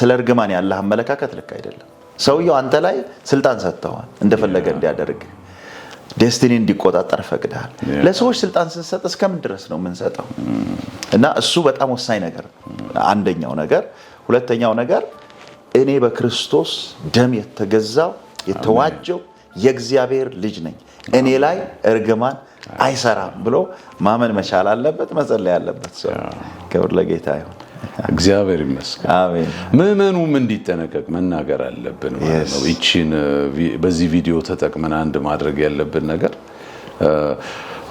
ስለ እርግማን ያለ አመለካከት ልክ አይደለም ሰውየው አንተ ላይ ስልጣን ሰጥተዋል እንደፈለገ እንዲያደርግ ዴስቲኒ እንዲቆጣጣር ፈቅዳል ለሰዎች ስልጣን ስንሰጥ እስከምን ድረስ ነው የምንሰጠው እና እሱ በጣም ወሳኝ ነገር አንደኛው ነገር ሁለተኛው ነገር እኔ በክርስቶስ ደም የተገዛው የተዋጀው የእግዚአብሔር ልጅ ነኝ እኔ ላይ እርግማን አይሰራም ብሎ ማመን መቻል አለበት መጸለይ አለበት ሰው ክብር ለጌታ ይሁን እግዚአብሔር ይመስገን አሜን ምእመኑም እንዲጠነቀቅ መናገር አለብን ማለት ነው እቺን በዚህ ቪዲዮ ተጠቅመን አንድ ማድረግ ያለብን ነገር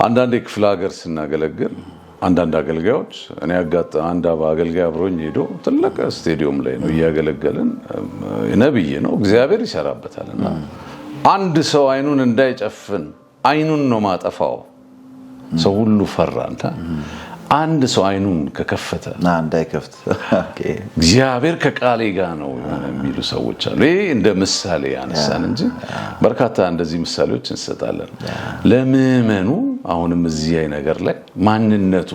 አንዳንድ ክፍለ ሀገር ስናገለግል አንዳንድ አገልጋዮች እኔ አንድ አገልጋይ አብሮኝ ሄዶ ትልቅ ስቴዲየም ላይ ነው ያገለገልን ነብይ ነው እግዚአብሔር ይሰራበታልና አንድ ሰው አይኑን እንዳይጨፍን አይኑን ነው ማጠፋው ሰው ሁሉ ፈራንታ አንድ ሰው አይኑን ከከፈተ እንዳይከፍት ኦኬ እግዚአብሔር ከቃሌ ጋር ነው የሚሉ ሰዎች አሉ ይሄ እንደ ምሳሌ ያነሳን እንጂ በርካታ እንደዚህ ምሳሌዎች እንሰጣለን ለምእመኑ አሁንም እዚህ አይ ነገር ላይ ማንነቱ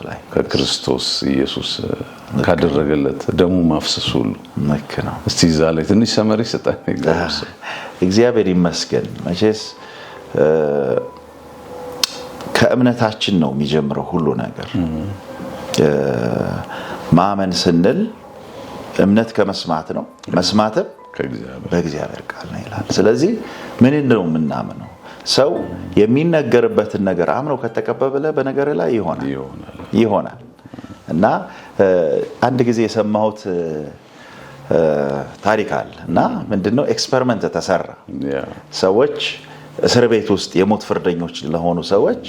ላይ ከክርስቶስ ኢየሱስ ካደረገለት ደሙ ማፍሰሱ ሁሉ ልክ ነው እስቲ ዛሬ ትንሽ ሰመሪ ሰጣን እግዚአብሔር ይመስገን መቼስ ከእምነታችን ነው የሚጀምረው ሁሉ ነገር ማመን ስንል እምነት ከመስማት ነው መስማትም በእግዚአብሔር ቃል ነው ይላል ስለዚህ ምን ነው የምናምነው ሰው የሚነገርበትን ነገር አምኖ ከተቀበለ በነገር ላይ ይሆናል እና አንድ ጊዜ የሰማሁት ታሪክ አለ እና ምንድነው ኤክስፐሪመንት ተሰራ ሰዎች እስር ቤት ውስጥ የሞት ፍርደኞች ለሆኑ ሰዎች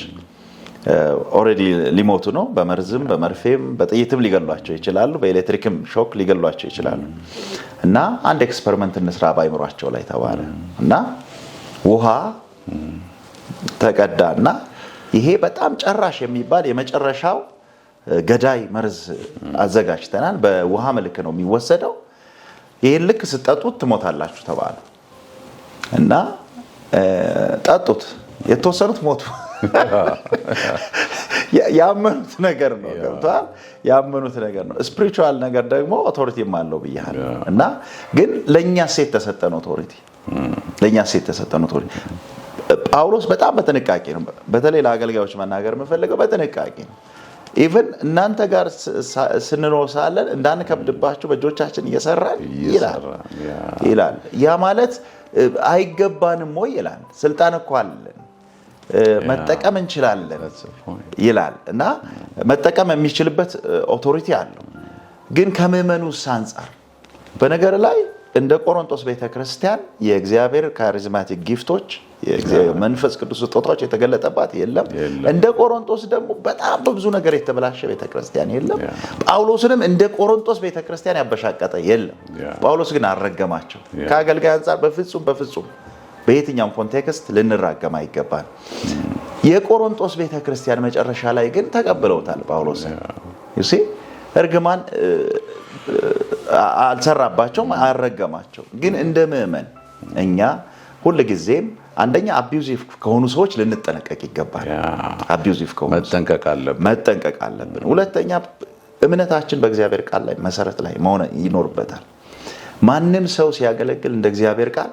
ኦሬዲ ሊሞቱ ነው በመርዝም በመርፌም በጥይትም ሊገሏቸው ይችላሉ በኤሌክትሪክም ሾክ ሊገሏቸው ይችላሉ እና አንድ ኤክስፐሪመንት እንስራ ባይምሯቸው ላይ ተባለ እና ውሃ ተቀዳና ይሄ በጣም ጨራሽ የሚባል የመጨረሻው ገዳይ መርዝ አዘጋጅተናል በውሃ መልክ ነው የሚወሰደው ይሄን ልክ ስጠጡት ትሞታላችሁ ተባለ እና ጠጡት የተወሰኑት ሞቱ ያመኑት ነገር ነው ገብቷል ያመኑት ነገር ነው ስፒሪቹዋል ነገር ደግሞ ኦቶሪቲም አለው ብያለሁ እና ግን ለኛ ሴት ተሰጠን ኦቶሪቲ ጳውሎስ በጣም በጥንቃቄ ነው በተለይ ለአገልጋዮች መናገር የምፈልገው በጥንቃቄ ነው። ኢቭን እናንተ ጋር ስንኖር ሳለን እንዳንከብድባችሁ በእጆቻችን እየሰራን ይላል። ያ ማለት አይገባንም ወይ ይላል። ስልጣን እኮ አለን መጠቀም እንችላለን ይላል እና መጠቀም የሚችልበት ኦቶሪቲ አለው። ግን ከምዕመኑስ አንፃር በነገር ላይ እንደ ቆሮንቶስ ቤተክርስቲያን የእግዚአብሔር ካሪዝማቲክ ጊፍቶች የእግዚአብሔር መንፈስ ቅዱስ ስጦታዎች የተገለጠባት የለም። እንደ ቆሮንቶስ ደግሞ በጣም በብዙ ነገር የተበላሸ ቤተክርስቲያን የለም። ጳውሎስንም እንደ ቆሮንቶስ ቤተክርስቲያን ያበሻቀጠ የለም። ጳውሎስ ግን አልረገማቸው። ከአገልጋይ አንፃር በፍጹም በየትኛውም ኮንቴክስት ልንራገም አይገባል። የቆሮንቶስ ቤተክርስቲያን መጨረሻ ላይ ግን ተቀብለውታል ጳውሎስን። እሺ እርግማን አልሰራባቸውም፣ አልረገማቸው። ግን እንደ ምዕመን እኛ ሁልጊዜም አንደኛ አቢዩዚቭ ከሆኑ ሰዎች ልንጠነቀቅ ይገባል። አቢዩዚቭ ከሆኑ መጠንቀቅ አለብን። ሁለተኛ እምነታችን በእግዚአብሔር ቃል ላይ መሰረት ላይ መሆን ይኖርበታል። ማንም ሰው ሲያገለግል እንደ እግዚአብሔር ቃል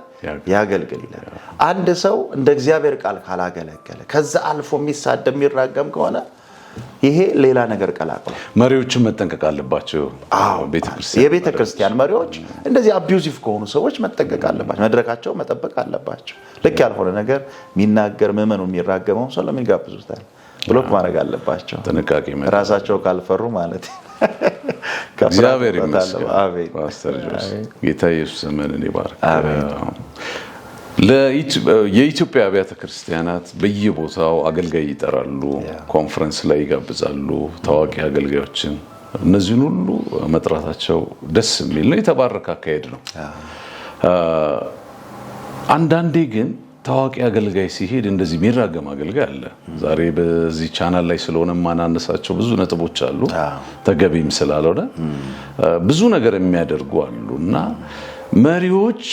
ያገልግል ይላል። አንድ ሰው እንደ እግዚአብሔር ቃል ካላገለገለ ከዛ አልፎ የሚሳደብ የሚራገም ከሆነ ይሄ ሌላ ነገር ቀላቅሏል። መሪዎችን መጠንቀቅ አለባቸው። የቤተክርስቲያን መሪዎች እንደዚህ አቢዩዚቭ ከሆኑ ሰዎች መጠንቀቅ አለባቸው። መድረካቸው መጠበቅ አለባቸው። ልክ ያልሆነ ነገር የሚናገር ምዕመኑ የሚራገመው ሰው ለምን ይጋብዙታል? ብሎክ ማድረግ አለባቸው። ጥንቃቄ ራሳቸው ካልፈሩ ማለት እግዚአብሔር ይመስገን። ፓስተር ጆስ ጌታ ኢየሱስ ዘመንን ይባርክ። የኢትዮጵያ አብያተ ክርስቲያናት በየቦታው አገልጋይ ይጠራሉ፣ ኮንፈረንስ ላይ ይጋብዛሉ ታዋቂ አገልጋዮችን። እነዚህን ሁሉ መጥራታቸው ደስ የሚል ነው፣ የተባረከ አካሄድ ነው። አንዳንዴ ግን ታዋቂ አገልጋይ ሲሄድ እንደዚህ የሚራገም አገልጋይ አለ። ዛሬ በዚህ ቻናል ላይ ስለሆነ ማናነሳቸው ብዙ ነጥቦች አሉ፣ ተገቢም ስላልሆነ ብዙ ነገር የሚያደርጉ አሉና መሪዎች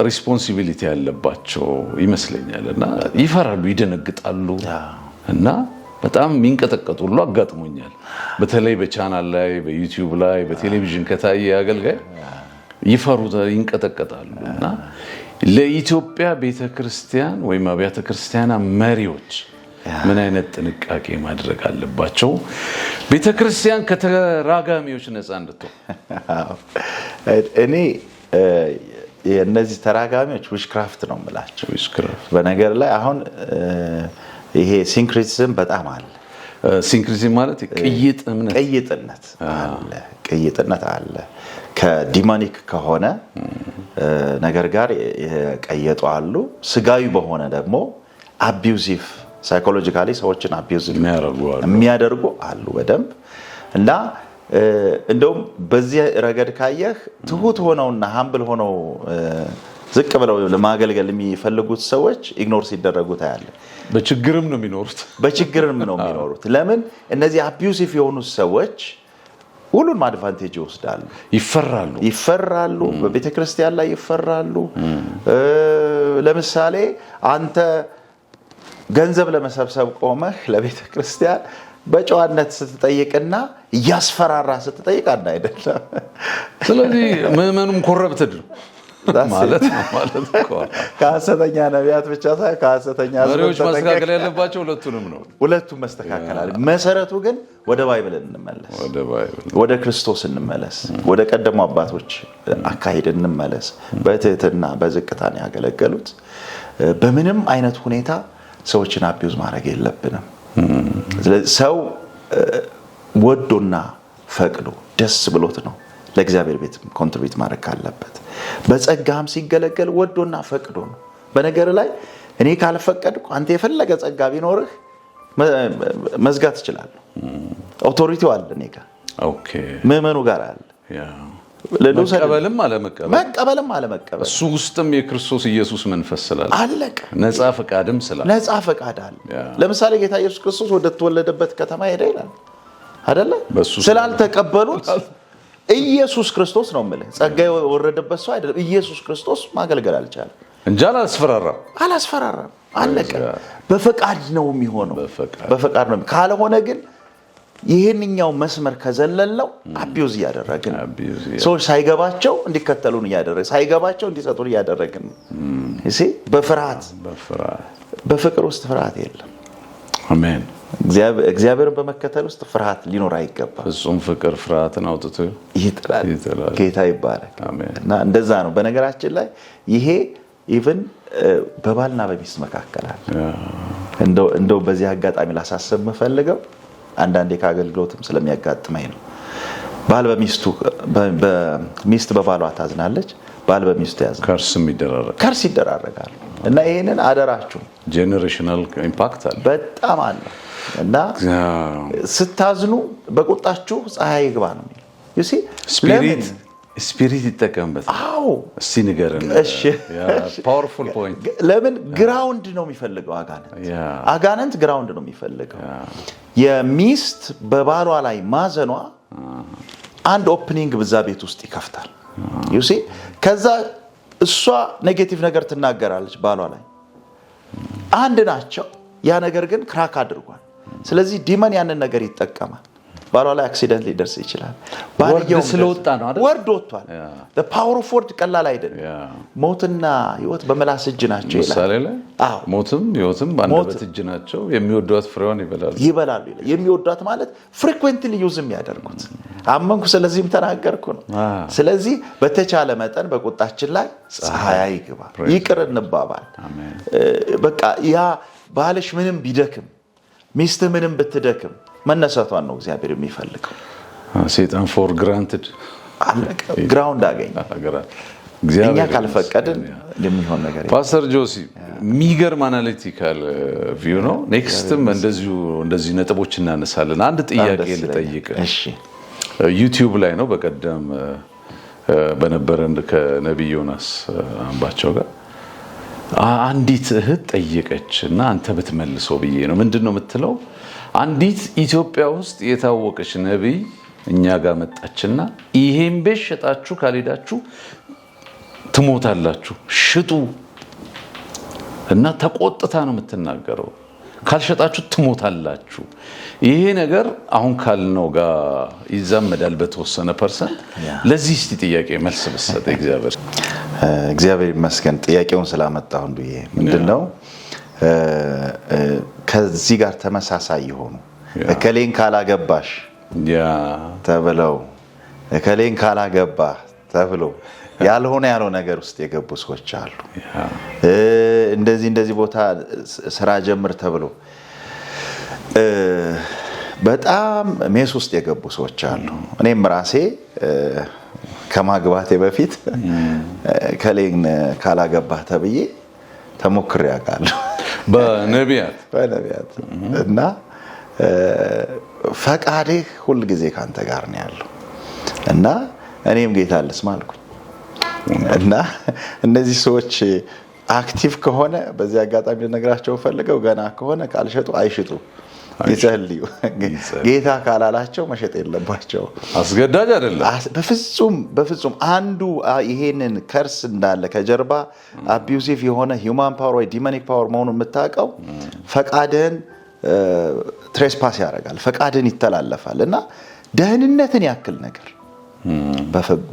ሪስፖንሲቢሊቲ ያለባቸው ይመስለኛል እና ይፈራሉ፣ ይደነግጣሉ እና በጣም የሚንቀጠቀጡ ሁሉ አጋጥሞኛል። በተለይ በቻናል ላይ በዩቲዩብ ላይ በቴሌቪዥን ከታየ አገልጋይ ይፈሩት፣ ይንቀጠቀጣሉ እና ለኢትዮጵያ ቤተክርስቲያን ወይም አብያተ ክርስቲያናት መሪዎች ምን አይነት ጥንቃቄ ማድረግ አለባቸው ቤተክርስቲያን ከተራጋሚዎች ነፃ እንድትሆን? እኔ የነዚህ ተራጋሚዎች ዊችክራፍት ነው የምላቸው። በነገር ላይ አሁን ይሄ ሲንክሪቲዝም በጣም አለ። ሲንክሪቲዝም ማለት ቅይጥነት አለ። ከዲማኒክ ከሆነ ነገር ጋር የቀየጡ አሉ። ስጋዊ በሆነ ደግሞ አቢዩዚቭ ሳይኮሎጂካሊ ሰዎችን አቢዩዚቭ የሚያደርጉ አሉ በደንብ እና እንደውም በዚህ ረገድ ካየህ ትሁት ሆነውና ሃምብል ሆነው ዝቅ ብለው ለማገልገል የሚፈልጉት ሰዎች ኢግኖር ሲደረጉ ታያለ። በችግርም ነው የሚኖሩት። ለምን? እነዚህ አቢዩሲቭ የሆኑ ሰዎች ሁሉን አድቫንቴጅ ይወስዳሉ፣ ይፈራሉ፣ በቤተክርስቲያን ላይ ይፈራሉ። ለምሳሌ አንተ ገንዘብ ለመሰብሰብ ቆመህ ለቤተክርስቲያን በጨዋነት ስትጠይቅና እያስፈራራ ስትጠይቅ አንድ አይደለም። ስለዚህ ምዕመኑም ኮረፕትድ ማለት ነው። ከሐሰተኛ ነቢያት ብቻ ሳይሆን ከሐሰተኛ መሪዎች ማስተካከል ያለባቸው ሁለቱም መስተካከል አለ። መሰረቱ ግን ወደ ባይብል እንመለስ፣ ወደ ክርስቶስ እንመለስ፣ ወደ ቀደሙ አባቶች አካሄድ እንመለስ። በትህትና በዝቅታን ያገለገሉት በምንም አይነት ሁኔታ ሰዎችን አቢዩዝ ማድረግ የለብንም። ሰው ወዶና ፈቅዶ ደስ ብሎት ነው ለእግዚአብሔር ቤት ኮንትሪቢዩት ማድረግ ካለበት። በጸጋም ሲገለገል ወዶና ፈቅዶ ነው። በነገር ላይ እኔ ካልፈቀድኩ አንተ የፈለገ ጸጋ ቢኖርህ መዝጋት ይችላል። ኦቶሪቲው አለ እኔ ጋር፣ ምዕመኑ ጋር አለ። መቀበልም አለመቀበል እሱ ውስጥም የክርስቶስ ኢየሱስ መንፈስ ስላለ አለቀ። ነፃ ፈቃድም ስላለ ነፃ ፈቃድ አለ። ለምሳሌ ጌታ ኢየሱስ ክርስቶስ ወደ ተወለደበት ከተማ ሄደ ይላል አይደለ? ስላልተቀበሉት ኢየሱስ ክርስቶስ ነው ማለት ጸጋ የወረደበት ሰው አይደለም። ኢየሱስ ክርስቶስ ማገልገል አልቻለም እንጂ አላስፈራራም። አለቀ። በፈቃድ ነው የሚሆነው፣ በፈቃድ ነው። ካልሆነ ግን ይሄንኛው መስመር ከዘለለው አቢዩዝ ያደረግን ሰዎች ሳይገባቸው እንዲከተሉን ያደረግን፣ ሳይገባቸው እንዲሰጡን ያደረግን። እሺ በፍርሃት በፍቅር ውስጥ ፍርሃት የለም። አሜን። እግዚአብሔርን በመከተል ውስጥ ፍርሃት ሊኖር አይገባም። ፍጹም ፍቅር ፍርሃትን አውጥቶ ይጥላል። ጌታ ይባረክ። አሜን። እና እንደዛ ነው። በነገራችን ላይ ይሄ ኢቭን በባልና በሚስት መካከል አለ። እንደው በዚህ አጋጣሚ ላሳስብ የምፈልገው አንዳንዴ ከአገልግሎትም ስለሚያጋጥመኝ ነው። ባል በሚስት በባሏ ታዝናለች፣ ባል በሚስቱ ያዝናል፣ ከርስ ይደራረጋሉ። እና ይሄንን አደራችሁ፣ ጄኔሬሽናል ኢምፓክት አለ፣ በጣም አለ። እና ስታዝኑ በቁጣችሁ ፀሐይ ይግባ ነው የሚለው። ዩ ሲ ስፒሪት ይጠቀምበት። አዎ እስቲ ንገረን። ፓወርፉል ፖይንት። ለምን ግራውንድ ነው የሚፈልገው አጋንንት ግራውንድ ነው የሚፈልገው። የሚስት በባሏ ላይ ማዘኗ አንድ ኦፕኒንግ በዛ ቤት ውስጥ ይከፍታል። ዩ ሲ ከዛ እሷ ኔጌቲቭ ነገር ትናገራለች ባሏ ላይ፣ አንድ ናቸው። ያ ነገር ግን ክራክ አድርጓል። ስለዚህ ዲመን ያንን ነገር ይጠቀማል። ባሏ ላይ አክሲደንት ሊደርስ ይችላል። ወርድ ስለወጣ ነው አይደል? ወርድ ወጥቷል። the power of word ቀላል አይደለም። ሞትና ህይወት በመላስ እጅ ናቸው ይላል። ምሳሌ ላይ ሞትም ህይወትም በአንደበት እጅ ናቸው፣ የሚወዷት ፍሬዋን ይበላሉ ይላል። የሚወዷት ማለት ፍሪኩዌንትሊ ዩዝ የሚያደርጉት። አመንኩ ስለዚህም ተናገርኩ ነው። ስለዚህ በተቻለ መጠን በቁጣችን ላይ ፀሐይ አይግባ፣ ይቅር እንባባል። በቃ ያ ባልሽ ምንም ቢደክም ሚስትህ ምንም ብትደክም መነሳቷን ነው እግዚአብሔር የሚፈልገው። ሰይጣን ፎር ግራንትድ ግራውንድ አገኘ። እኛ ካልፈቀድን የሚሆን ነገር የለም። ፓስተር ጆሲ የሚገርም አናሊቲካል ቪው ነው። ኔክስትም እንደዚህ ነጥቦች እናነሳለን። አንድ ጥያቄ ልጠይቅ። እሺ፣ ዩቲዩብ ላይ ነው በቀደም በነበረን ከነቢይ ዮናስ አምባቸው ጋር አንዲት እህት ጠየቀች እና አንተ ብትመልሰው ብዬ ነው። ምንድነው የምትለው? አንዲት ኢትዮጵያ ውስጥ የታወቀች ነቢይ እኛ ጋር መጣችና ይሄን ቤት ሸጣችሁ ካልሄዳችሁ ትሞታላችሁ፣ ሽጡ እና ተቆጥታ ነው የምትናገረው። ካልሸጣችሁ ትሞታላችሁ። ይሄ ነገር አሁን ካልነው ጋር ይዛመዳል በተወሰነ ፐርሰንት። ለዚህ እስቲ ጥያቄ መልስ ብትሰጥ። እግዚአብሔር ይመስገን ጥያቄውን ስላመጣሁ። እንዱዬ ምንድነው ከዚህ ጋር ተመሳሳይ የሆኑ እከሌን ካላገባሽ ተብለው እከሌን ካላገባ ተብሎ ያልሆነ ነገር ውስጥ የገቡ ሰዎች አሉ። እንደዚህ ቦታ ስራ ጀምር ተብሎ በጣም ሜስ ውስጥ የገቡ ሰዎች አሉ። እኔም ራሴ ከማግባቴ በፊት ከሌን ካላገባ ተብዬ ተሞክሬ አውቃለሁ በነቢያት እና ፈቃድህ ሁል ጊዜ ካንተ ጋር ነው ያለው እና እኔም ጌታ ልስማ አልኩኝ። እና እነዚህ ሰዎች አክቲቭ ከሆነ በዚህ አጋጣሚ ልነግራቸው ፈልገው ገና ከሆነ ካልሸጡ አይሽጡ፣ ይጸልዩ። ጌታ ካላላቸው መሸጥ የለባቸው። አስገዳጅ አይደለም በፍጹም። አንዱ ይሄንን ከርስ እንዳለ ከጀርባ አቢዩሲቭ የሆነ ሂውማን ፓወር ወይ ዲሞኒክ ፓወር መሆኑን የምታውቀው ፈቃድህን ትሬስፓስ ያደርጋል፣ ፈቃድህን ይተላለፋል። እና ደህንነትን ያክል ነገር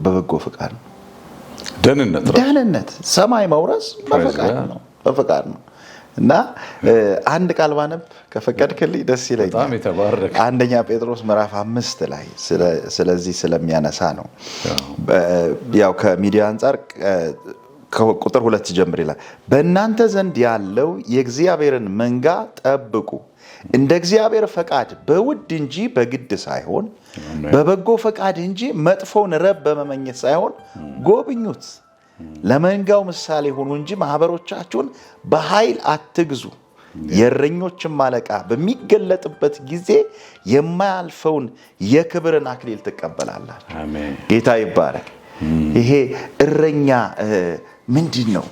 በበጎ ፈቃድ ነው። ደህንነት ሰማይ መውረስ በፈቃድ ነው። እና አንድ ቃል ባነብ ከፈቀድክልኝ ደስ ይለኛል። አንደኛ ጴጥሮስ ምዕራፍ 5 ላይ ስለዚህ ስለሚያነሳ ነው። ያው ከሚዲያ አንፃር ቁጥር 2 ጀምር ይላል። በእናንተ ዘንድ ያለው የእግዚአብሔርን መንጋ ጠብቁ፣ እንደ እግዚአብሔር ፈቃድ በውድ እንጂ በግድ ሳይሆን በበጎ ፈቃድ እንጂ መጥፎውን ረብ በመመኘት ሳይሆን ጎብኙት። ለመንጋው ምሳሌ ሆኑ እንጂ ማህበሮቻችሁን በኃይል አትግዙ። የእረኞችም አለቃ በሚገለጥበት ጊዜ የማያልፈውን የክብርን አክሊል ትቀበላላችሁ። ጌታ ይባረክ። ይሄ እረኛ ምንድን ነው?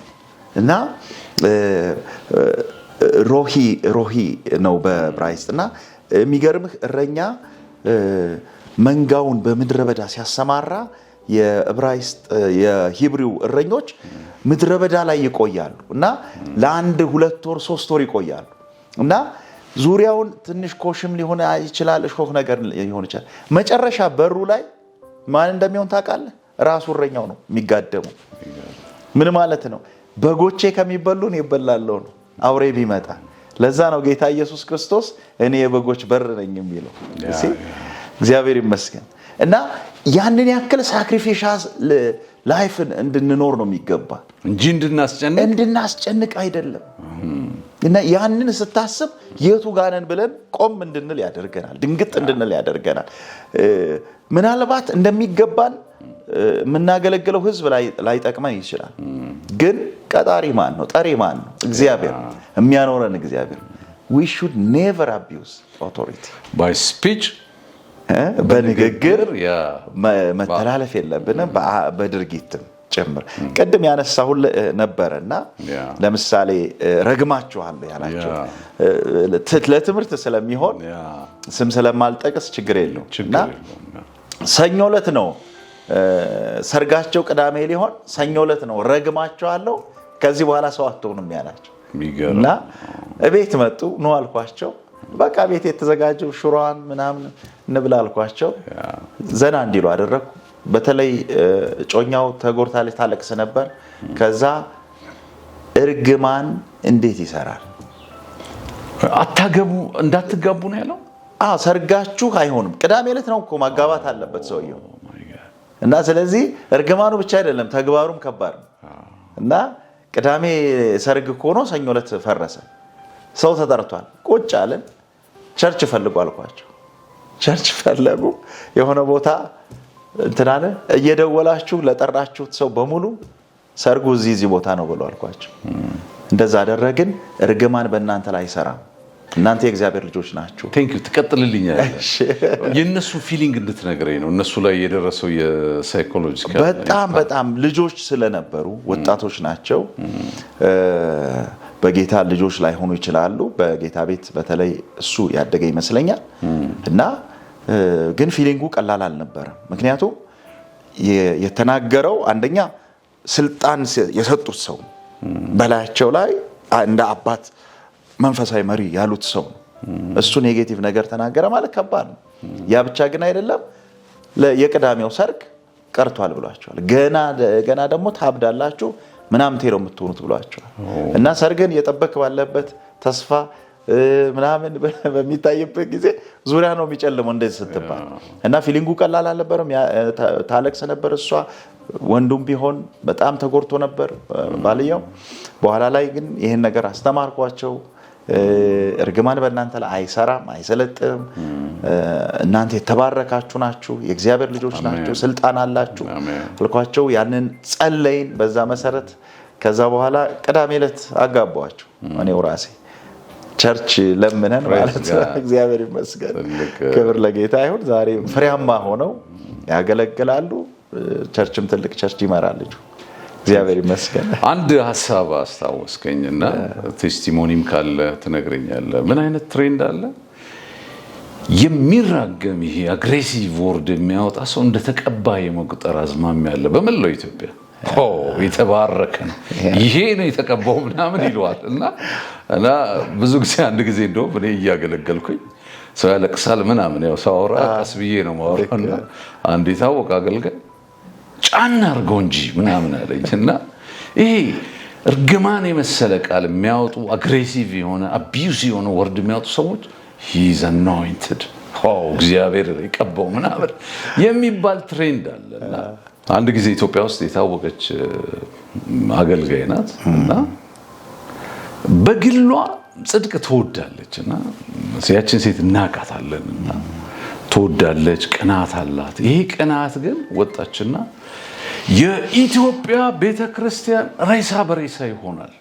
እና ሮሂ ነው በዕብራይስጥና የሚገርምህ እረኛ መንጋውን በምድረ በዳ ሲያሰማራ የዕብራይስጥ የሂብሪው እረኞች ምድረ በዳ ላይ ይቆያሉ እና ለአንድ 2 ወር 3 ወር ይቆያሉ እና ዙሪያውን ትንሽ ኮሽም ሊሆን ይችላል፣ እሾህ ነገር ሊሆን ይችላል። መጨረሻ በሩ ላይ ማን እንደሚሆን ታውቃለህ? ራሱ እረኛው ነው የሚጋደመው። ምን ማለት ነው? በጎቼ ከሚበሉ እኔ እበላለሁ ነው። አውሬ ቢመጣ። ለዛ ነው ጌታ ኢየሱስ ክርስቶስ እኔ የበጎች በር ነኝ የሚለው። እግዚአብሔር ይመስገን። እና ያንን ያክል ሳክሪፊሻል ላይፍን እንድንኖር ነው የሚገባ እንጂ እንድናስጨንቅ አይደለም። እና ያንን ስታስብ የቱ ጋር ነን ብለን ቆም እንድንል ያደርገናል፣ ድንግጥ እንድንል ያደርገናል። ምናልባት እንደሚገባን የምናገለግለው ህዝብ ላይጠቅመን ይችላል። ግን ቀጣሪ ማን ነው? ጠሪ ማን ነው? እግዚአብሔር። የሚያኖረን እግዚአብሔር። we should never abuse authority by speech በንግግር መተላለፍ የለብንም፣ በድርጊትም ጭምር። ቅድም ያነሳሁት ነበርና ለምሳሌ ረግማችኋለሁ ያላቸው ለትምህርት ስለሚሆን ስም ስለማልጠቅስ ችግር የለውም። እና ሰኞ ዕለት ነው ሰርጋቸው፣ ቅዳሜ ሊሆን ሰኞ ዕለት ነው ረግማችኋለሁ ከዚህ በኋላ ሰው አትሆኑም ያላቸው እና እቤት መጡ። ነው አልኳቸው። በቃ ቤት የተዘጋጀው ሽሮዋን ምናምን እንብላ አልኳቸው። ዘና እንዲሉ አደረኩ። በተለይ ጮኛው ተጎርታለች፣ ታለቅስ ነበር። ከዛ እርግማን እንዴት ይሰራል? እንዳትጋቡ ነው ያለው። ሰርጋችሁ አይሆንም። ቅዳሜ ዕለት ነው እኮ ማጋባት አለበት ሰውየው። እና ስለዚህ እርግማኑ ብቻ አይደለም ተግባሩም ከባድ ነው። እና ቅዳሜ ሰርግ ሆኖ ሰኞ ዕለት ፈረሰ። ሰው ተጠርቷል። ቁጭ አለን። ቸርች ፈልጉ አልኳቸው። ቸርች ፈለጉ። የሆነ ቦታ እንትናለ እየደወላችሁ ለጠራችሁት ሰው በሙሉ ሰርጉ እዚህ ቦታ ነው ብሎ አልኳቸው። እንደዛ አደረግን። እርግማን በእናንተ ላይ አይሰራም። እናንተ የእግዚአብሔር ልጆች ናችሁ። ቴንክ ዩ። ትቀጥልልኛለህ። የነሱ ፊሊንግ እንድትነግረኝ ነው። እነሱ ላይ የደረሰው የሳይኮሎጂካል በጣም ልጆች ስለነበሩ ወጣቶች ናቸው። በጌታ ልጆች ላይ ሆኑ ይችላሉ። በጌታ ቤት በተለይ እሱ ያደገ ይመስለኛል። እና ግን ፊሊንጉ ቀላል አልነበረም። ምክንያቱም የተናገረው አንደኛ ስልጣን የሰጡት ሰው በላያቸው ላይ እንደ አባት መንፈሳዊ መሪ ያሉት ሰው እሱ ኔጌቲቭ ነገር ተናገረ ማለት ከባድ ነው። ያ ብቻ ግን አይደለም። የቅዳሜው ሰርግ ቀርቷል ብሏቸዋል። ገና ደግሞ ታብዳላችሁ ምናምን ተይሮ የምትሆኑት ብሏቸዋል። እና ሰርግን የጠበቅ ባለበት ተስፋ ምናምን በሚታይበት ጊዜ ዙሪያ ነው የሚጨልመው እንደዚህ ስትባል። እና ፊሊንጉ ቀላል አልነበረም። ታለቅስ ነበር እሷ። ወንዱም ቢሆን በጣም ተጎድቶ ነበር ባልየው። በኋላ ላይ ግን ይሄን ነገር አስተማርኳቸው። እርግማን በእናንተ ላይ አይሰራም፣ አይሰለጥም። እናንተ የተባረካችሁ ናችሁ፣ የእግዚአብሔር ልጆች ናችሁ፣ ስልጣን አላችሁ አልኳቸው። ያንን ጸለይን በዛ መሰረት። ከዛ በኋላ ቅዳሜ ዕለት አጋባዋቸው እኔው ራሴ። ቸርች ለምነን ማለት ነው። እግዚአብሔር ይመስገን፣ ክብር ለጌታ ይሁን። ዛሬ ፍሬያማ ሆነው ያገለግላሉ። ቸርችም ትልቅ ቸርች ይመራል ልጁ። እግዚአብሔር ይመስገን። አንድ ሐሳብ አስታወስከኝና ቴስቲሞኒም ካለ ትነግረኛለህ። ምን አይነት ትሬንድ አለ? የሚራገም ይሄ አግሬሲቭ ወርድ የሚያወጣ ሰው እንደተቀባ የመቁጠር አዝማሚያ አለ በመላው ኢትዮጵያ። የተባረከ ነው ይሄ ነው የተቀባው ምናምን ይለዋል። እና ብዙ ጊዜ አንድ ጊዜ እንደውም እኔ እያገለገልኩኝ ሰው ያለቅሳል ምናምን ያው ሳወራ ቀስ ብዬ ነው ማወራና አንድ የታወቀ አገልጋይ ጫና አድርገው እንጂ ምናምን አለኝ። እና ይሄ እርግማን የመሰለ ቃል የሚያወጡ አግሬሲቭ የሆነ አቢዩዝ የሆነ ወርድ የሚያወጡ ሰዎች he's anointed እግዚአብሔር ይቀባው ምናምን የሚባል ትሬንድ አለና አንድ ጊዜ ኢትዮጵያ ውስጥ የታወቀች አገልጋይ ናት እና በግሏ ጽድቅ ትወዳለች እና ያችን ሴት እናቃታለንና ትወዳለች፣ ቅናት አላት። ይሄ ቅናት ግን ወጣችና የኢትዮጵያ ቤተክርስቲያን ሬሳ በሬሳ ይሆናል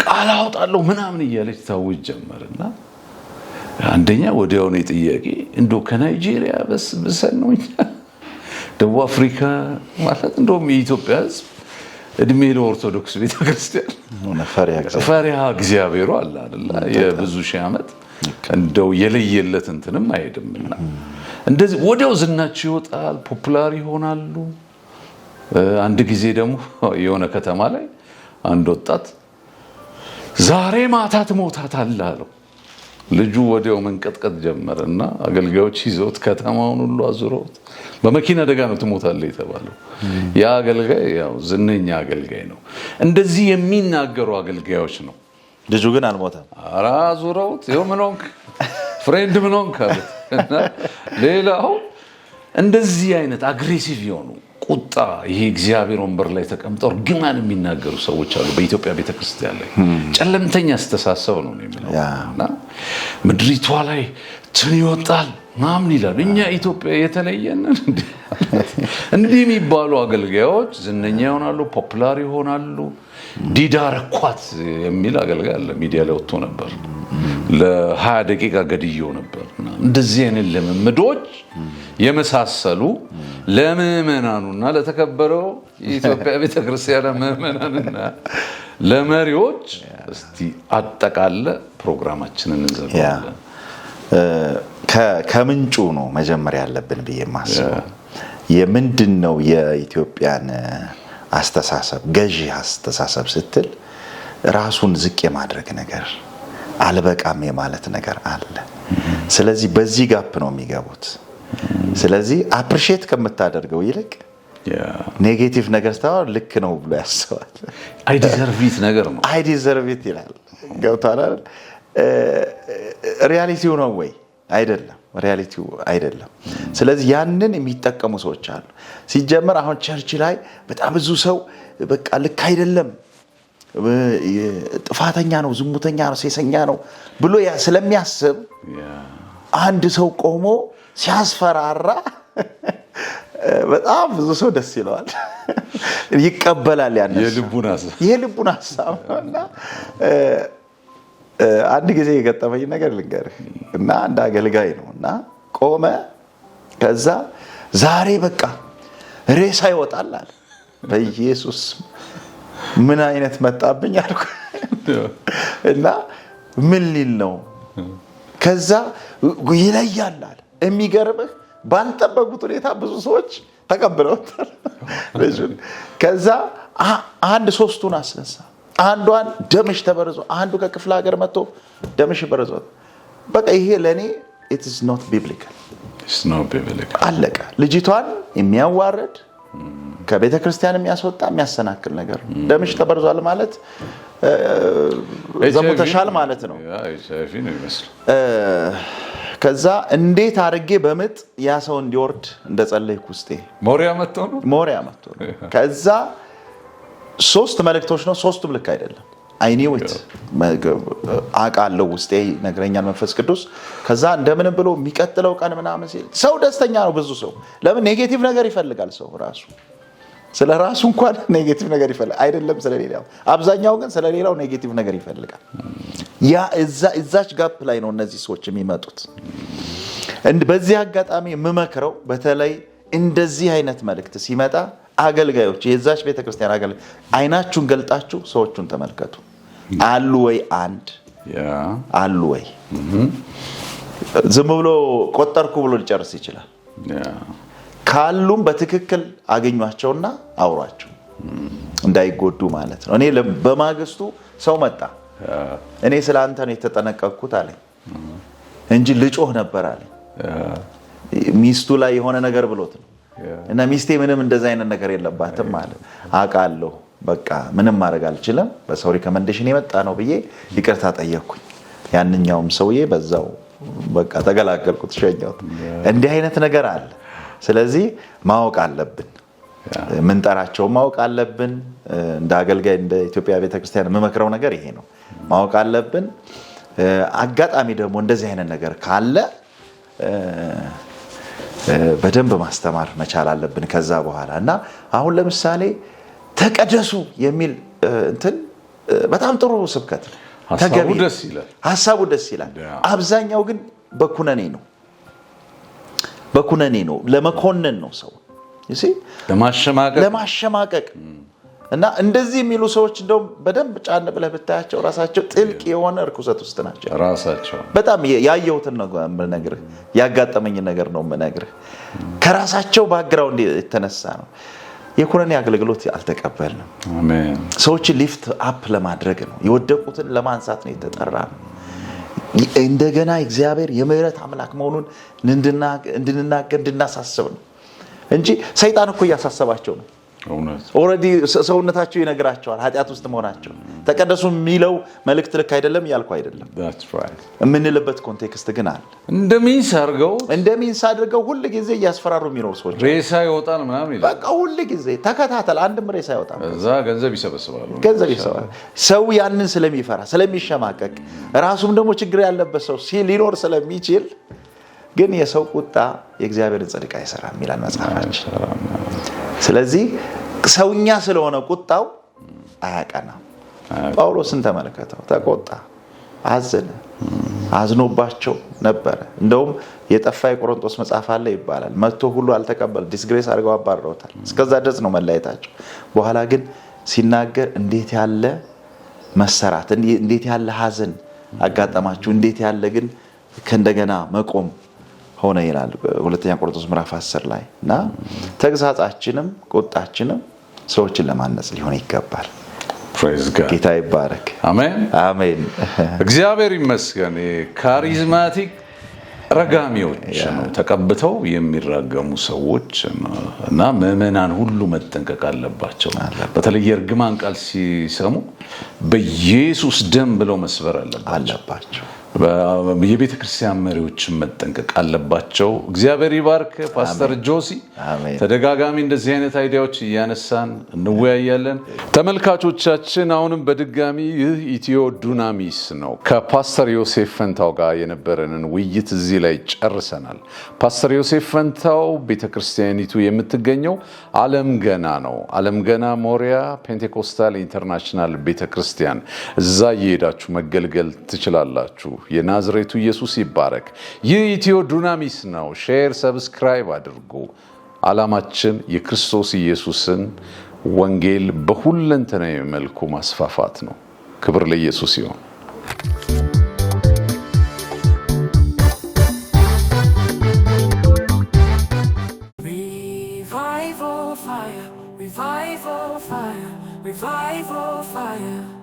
ቃል አውጣለሁ ምናምን እያለች ታውጅ ጀመርና አንደኛ ወዲያው ነው ጥያቄ እንደው ከናይጄሪያ በስብሰን ነው ደቡብ አፍሪካ ማለት እንደውም የኢትዮጵያ ሕዝብ እድሜ ለኦርቶዶክስ ቤተክርስቲያን ፈሪሃ እግዚአብሔር አለ አይደል? የብዙ ሺህ ዓመት እንደው የለየለት እንትንም አይደምና እንደዚህ ወዲያው ዝናቸው ይወጣል፣ ፖፑላር ይሆናሉ። አንድ ጊዜ ደግሞ የሆነ ከተማ ላይ አንድ ወጣት ዛሬ ማታ ትሞታታለህ አለው። ልጁ ወዲያው መንቀጥቀጥ ጀመረና አገልጋዮች ይዘውት ከተማውን ሁሉ አዙረውት በመኪና አደጋ ነው ትሞታለህ የተባለው። ያ አገልጋይ ያው ዝነኛ አገልጋይ ነው። እንደዚህ የሚናገሩ አገልጋዮች ነው። ልጁ ግን አልሞተም። ኧረ አዙረውት ይኸው ምን ሆንክ ፍሬንድ ምን ሆንክ አሉት። እና ሌላው እንደዚህ አይነት አግሬሲቭ የሆኑ ቁጣ ይሄ እግዚአብሔር ወንበር ላይ ተቀምጠው ግማን የሚናገሩ ሰዎች አሉ በኢትዮጵያ ቤተክርስቲያን ላይ። ጨለምተኛ አስተሳሰብ ነው የሚለው እና ምድሪቷ ላይ ትን ይወጣል ምናምን ይላሉ። እኛ ኢትዮጵያ የተለየን እንዲህ የሚባሉ አገልጋዮች ዝነኛ ይሆናሉ፣ ፖፑላር ይሆናሉ። ዲዳረኳት የሚል አገልጋይ አለ ሚዲያ ላይ ወጥቶ ነበር። ለ20 ደቂቃ ገድየው ነበር። እንደዚህ አይነት ልምምዶች የመሳሰሉ ለምእመናኑና ለተከበረው የኢትዮጵያ ቤተክርስቲያን ምእመናንና ለመሪዎች እስቲ አጠቃለ ፕሮግራማችንን እንዘጋለን። ከምንጩ ነው መጀመሪያ ያለብን ብዬ ማስበው የምንድነው የኢትዮጵያን አስተሳሰብ ገዢ አስተሳሰብ ስትል ራሱን ዝቅ የማድረግ ነገር አልበቃም የማለት ነገር አለ። ስለዚህ በዚህ ጋፕ ነው የሚገቡት። ስለዚህ አፕሪሺየት ከምታደርገው ይልቅ ኔጌቲቭ ነገር ስታወር ልክ ነው ብሎ ያስባል። አይ ዲዘርቭ ኢት ነገር ነው አይ ዲዘርቭ ኢት ይላል። ገብቷል አይደል? ሪያሊቲው ነው ወይ አይደለም? ሪያሊቲው አይደለም። ስለዚህ ያንን የሚጠቀሙ ሰዎች አሉ። ሲጀመር አሁን ቸርች ላይ በጣም ብዙ ሰው በቃ ልክ አይደለም፣ ጥፋተኛ ነው፣ ዝሙተኛ ነው፣ ሴሰኛ ነው ብሎ ስለሚያስብ አንድ ሰው ቆሞ ሲያስፈራራ በጣም ብዙ ሰው ደስ ይለዋል፣ ይቀበላል። ያን የልቡን ሐሳብ ነውና አንድ ጊዜ የገጠመኝ ነገር ልንገርህ እና አንድ አገልጋይ ነውና ቆመ። ከዛ ዛሬ በቃ ሬሳ ይወጣል አለ። በኢየሱስ ምን አይነት መጣብኝ አልኩ እና ምን ሊል ነው? ከዛ ይለያል አለ። የሚገርምህ ባልጠበቁት ሁኔታ ብዙ ሰዎች ተቀብለውታል። ከዛ አንድ ሶስቱን አስነሳ። አንዷን ደምሽ ተበርዞ፣ አንዱ ከክፍለ ሀገር መጥቶ ደምሽ በርዞ። በቃ ይሄ ለኔ it is not biblical አለቀ። ልጅቷን የሚያዋርድ ከቤተ ክርስቲያን የሚያስወጣ የሚያሰናክል ነገር ነው። ደምሽ ተበርዟል ማለት ዘሙተሻል ማለት ነው። ከዛ እንዴት አድርጌ በምጥ ያ ሰው እንዲወርድ እንደጸለይኩ ውስጤ ሞሪያ መጥቶ ከዛ 3 መልእክቶች ነው። 3ቱም ልክ አይደለም። I knew it አቃለው ውስጤ ነገረኛል መንፈስ ቅዱስ። ከዛ እንደምንም ብሎ የሚቀጥለው ቀን ምናምን ሲል ሰው ደስተኛ ነው። ብዙ ሰው ለምን ኔጌቲቭ ነገር ይፈልጋል? ሰው ራሱ ስለራሱ እንኳን ኔጌቲቭ ነገር ይፈልጋል አይደለም ስለሌላው። አብዛኛው ግን ስለሌላው ኔጌቲቭ ነገር ይፈልጋል። ያ እዛች ጋፕ ላይ ነው እነዚህ ሰዎች የሚመጡት። በዚህ አጋጣሚ የምመክረው በተለይ እንደዚህ አይነት መልእክት ሲመጣ አገልጋዮች የዛች ቤተክርስቲያን አገልጋዮች አይናችሁን ገልጣችሁ ሰዎችን ተመልከቱ። አሉ ወይ አሉ ወይ? ዝም ብሎ ቆጠርኩ ብሎ ሊጨርስ ይችላል። ካሉም በትክክል አገኟቸውና አውሯቸው እንዳይጎዱ ማለት ነው። እኔ በማግስቱ ሰው መጣ። እኔ ስላንተ ነው የተጠነቀቅኩት አለኝ እንጂ ልጮህ ነበር አለኝ። ሚስቱ ላይ የሆነ ነገር ብሎት ነው እና ሚስቴ ምንም እንደዛ አይነት ነገር የለባትም ማለት አቃለሁ። በቃ ምንም ማድረግ አልችልም፣ በሰው ሪኮመንዴሽን የመጣ ነው ብዬ ይቅርታ ጠየቅኩኝ። ያንኛውም ሰውዬ በዛው በቃ ተገላገልኩት፣ ሸኛሁት። እንዲህ አይነት ነገር አለ። ስለዚህ ማወቅ አለብን፣ ምንጠራቸው ማወቅ አለብን። እንደ አገልጋይ እንደ ኢትዮጵያ ቤተክርስቲያን የምመክረው ነገር ይሄ ነው። ማወቅ አለብን። አጋጣሚ ደግሞ እንደዚህ አይነት ነገር ካለ በደንብ ማስተማር መቻል አለብን ከዛ በኋላ እና አሁን ለምሳሌ ተቀደሱ የሚል እንትን በጣም ጥሩ ስብከት ነው። ሐሳቡ ደስ ይላል። አብዛኛው ግን በኩነኔ ነው ለመኮነን ነው ሰው ለማሸማቀቅ እና እንደዚህ የሚሉ ሰዎች እንደውም በደንብ ጫን ብለህ ብታያቸው ራሳቸው ጥልቅ የሆነ ርኩሰት ውስጥ ናቸው። ራሳቸው በጣም ያየሁትን ነው የምነግርህ፣ ያጋጠመኝ ነገር ነው የምነግርህ። ከራሳቸው ባክግራውንድ የተነሳ ነው። የኩነኔ አገልግሎት አልተቀበልንም። አሜን። ሰዎችን ሊፍት አፕ ለማድረግ ነው፣ የወደቁትን ለማንሳት ነው የተጠራ ነው። እንደገና እግዚአብሔር የምህረት አምላክ መሆኑን እንድንናገር እንድናሳስብ ነው እንጂ ሰይጣን እኮ እያሳሰባቸው ነው። ኦልሬዲ ሰውነታቸው ይነግራቸዋል ኃጢአት ውስጥ መሆናቸው። ተቀደሱ የሚለው መልእክት ልክ አይደለም እያልኩ አይደለም። የምንልበት ኮንቴክስት ግን አለ። እንደሚንስ አድርገው ሁል ጊዜ እያስፈራሩ የሚኖሩ ሰዎች ሬሳ ይወጣል ምናምን ይላል። በቃ ሁል ጊዜ ተከታተል፣ አንድም ሬሳ ይወጣል። እዛ ገንዘብ ይሰበስባሉ። ሰው ያንን ስለሚፈራ ስለሚሸማቀቅ፣ ራሱም ደግሞ ችግር ያለበት ሰው ሊኖር ስለሚችል ግን የሰው ቁጣ የእግዚአብሔርን ጽድቅ አይሰራም ይላል መጽሐፋችን። ስለዚህ ሰውኛ ስለሆነ ቁጣው አያቀናም። ጳውሎስን ተመልከተው፣ ተቆጣ፣ አዘነ፣ አዝኖባቸው ነበረ። እንደውም የጠፋ የቆሮንቶስ መጽሐፍ አለ ይባላል። መጥቶ ሁሉ አልተቀበል ዲስግሬስ አድርገው አባረውታል። እስከዛ ድረስ ነው መለያየታቸው። በኋላ ግን ሲናገር እንዴት ያለ መሰራት፣ እንዴት ያለ ሐዘን አጋጠማችሁ፣ እንዴት ያለ ግን ከእንደገና መቆም ሆነ ይላል ሁለተኛ ቆሮንቶስ ምዕራፍ 10 ላይ። እና ተግሳጻችንም ቁጣችንም ሰዎችን ለማነጽ ሊሆን ይገባል። ጌታ ይባረክ። አሜን አሜን። እግዚአብሔር ይመስገን። ካሪዝማቲክ ረጋሚዎች ነው፣ ተቀብተው የሚራገሙ ሰዎች እና ምዕመናን ሁሉ መጠንቀቅ አለባቸው። በተለይ የእርግማን ቃል ሲሰሙ በኢየሱስ ደም ብለው መስበር አለባቸው። የቤተ ክርስቲያን መሪዎችን መጠንቀቅ አለባቸው። እግዚአብሔር ይባርክ ፓስተር ጆሲ። ተደጋጋሚ እንደዚህ አይነት አይዲያዎች እያነሳን እንወያያለን። ተመልካቾቻችን አሁንም በድጋሚ ይህ ኢትዮ ዱናሚስ ነው። ከፓስተር ዮሴፍ ፈንታው ጋር የነበረንን ውይይት እዚህ ላይ ጨርሰናል። ፓስተር ዮሴፍ ፈንታው ቤተ ክርስቲያኒቱ የምትገኘው ዓለም ገና ነው። ዓለም ገና ሞሪያ ፔንቴኮስታል ኢንተርናሽናል ቤተ ክርስቲያን፣ እዛ እየሄዳችሁ መገልገል ትችላላችሁ። የናዝሬቱ ኢየሱስ ይባረክ። ይህ ኢትዮ ዱናሚስ ነው። ሼር፣ ሰብስክራይብ አድርጉ። ዓላማችን የክርስቶስ ኢየሱስን ወንጌል በሁለንተናዊ መልኩ ማስፋፋት ነው። ክብር ለኢየሱስ ይሁን። Revival fire, revival fire, revival fire.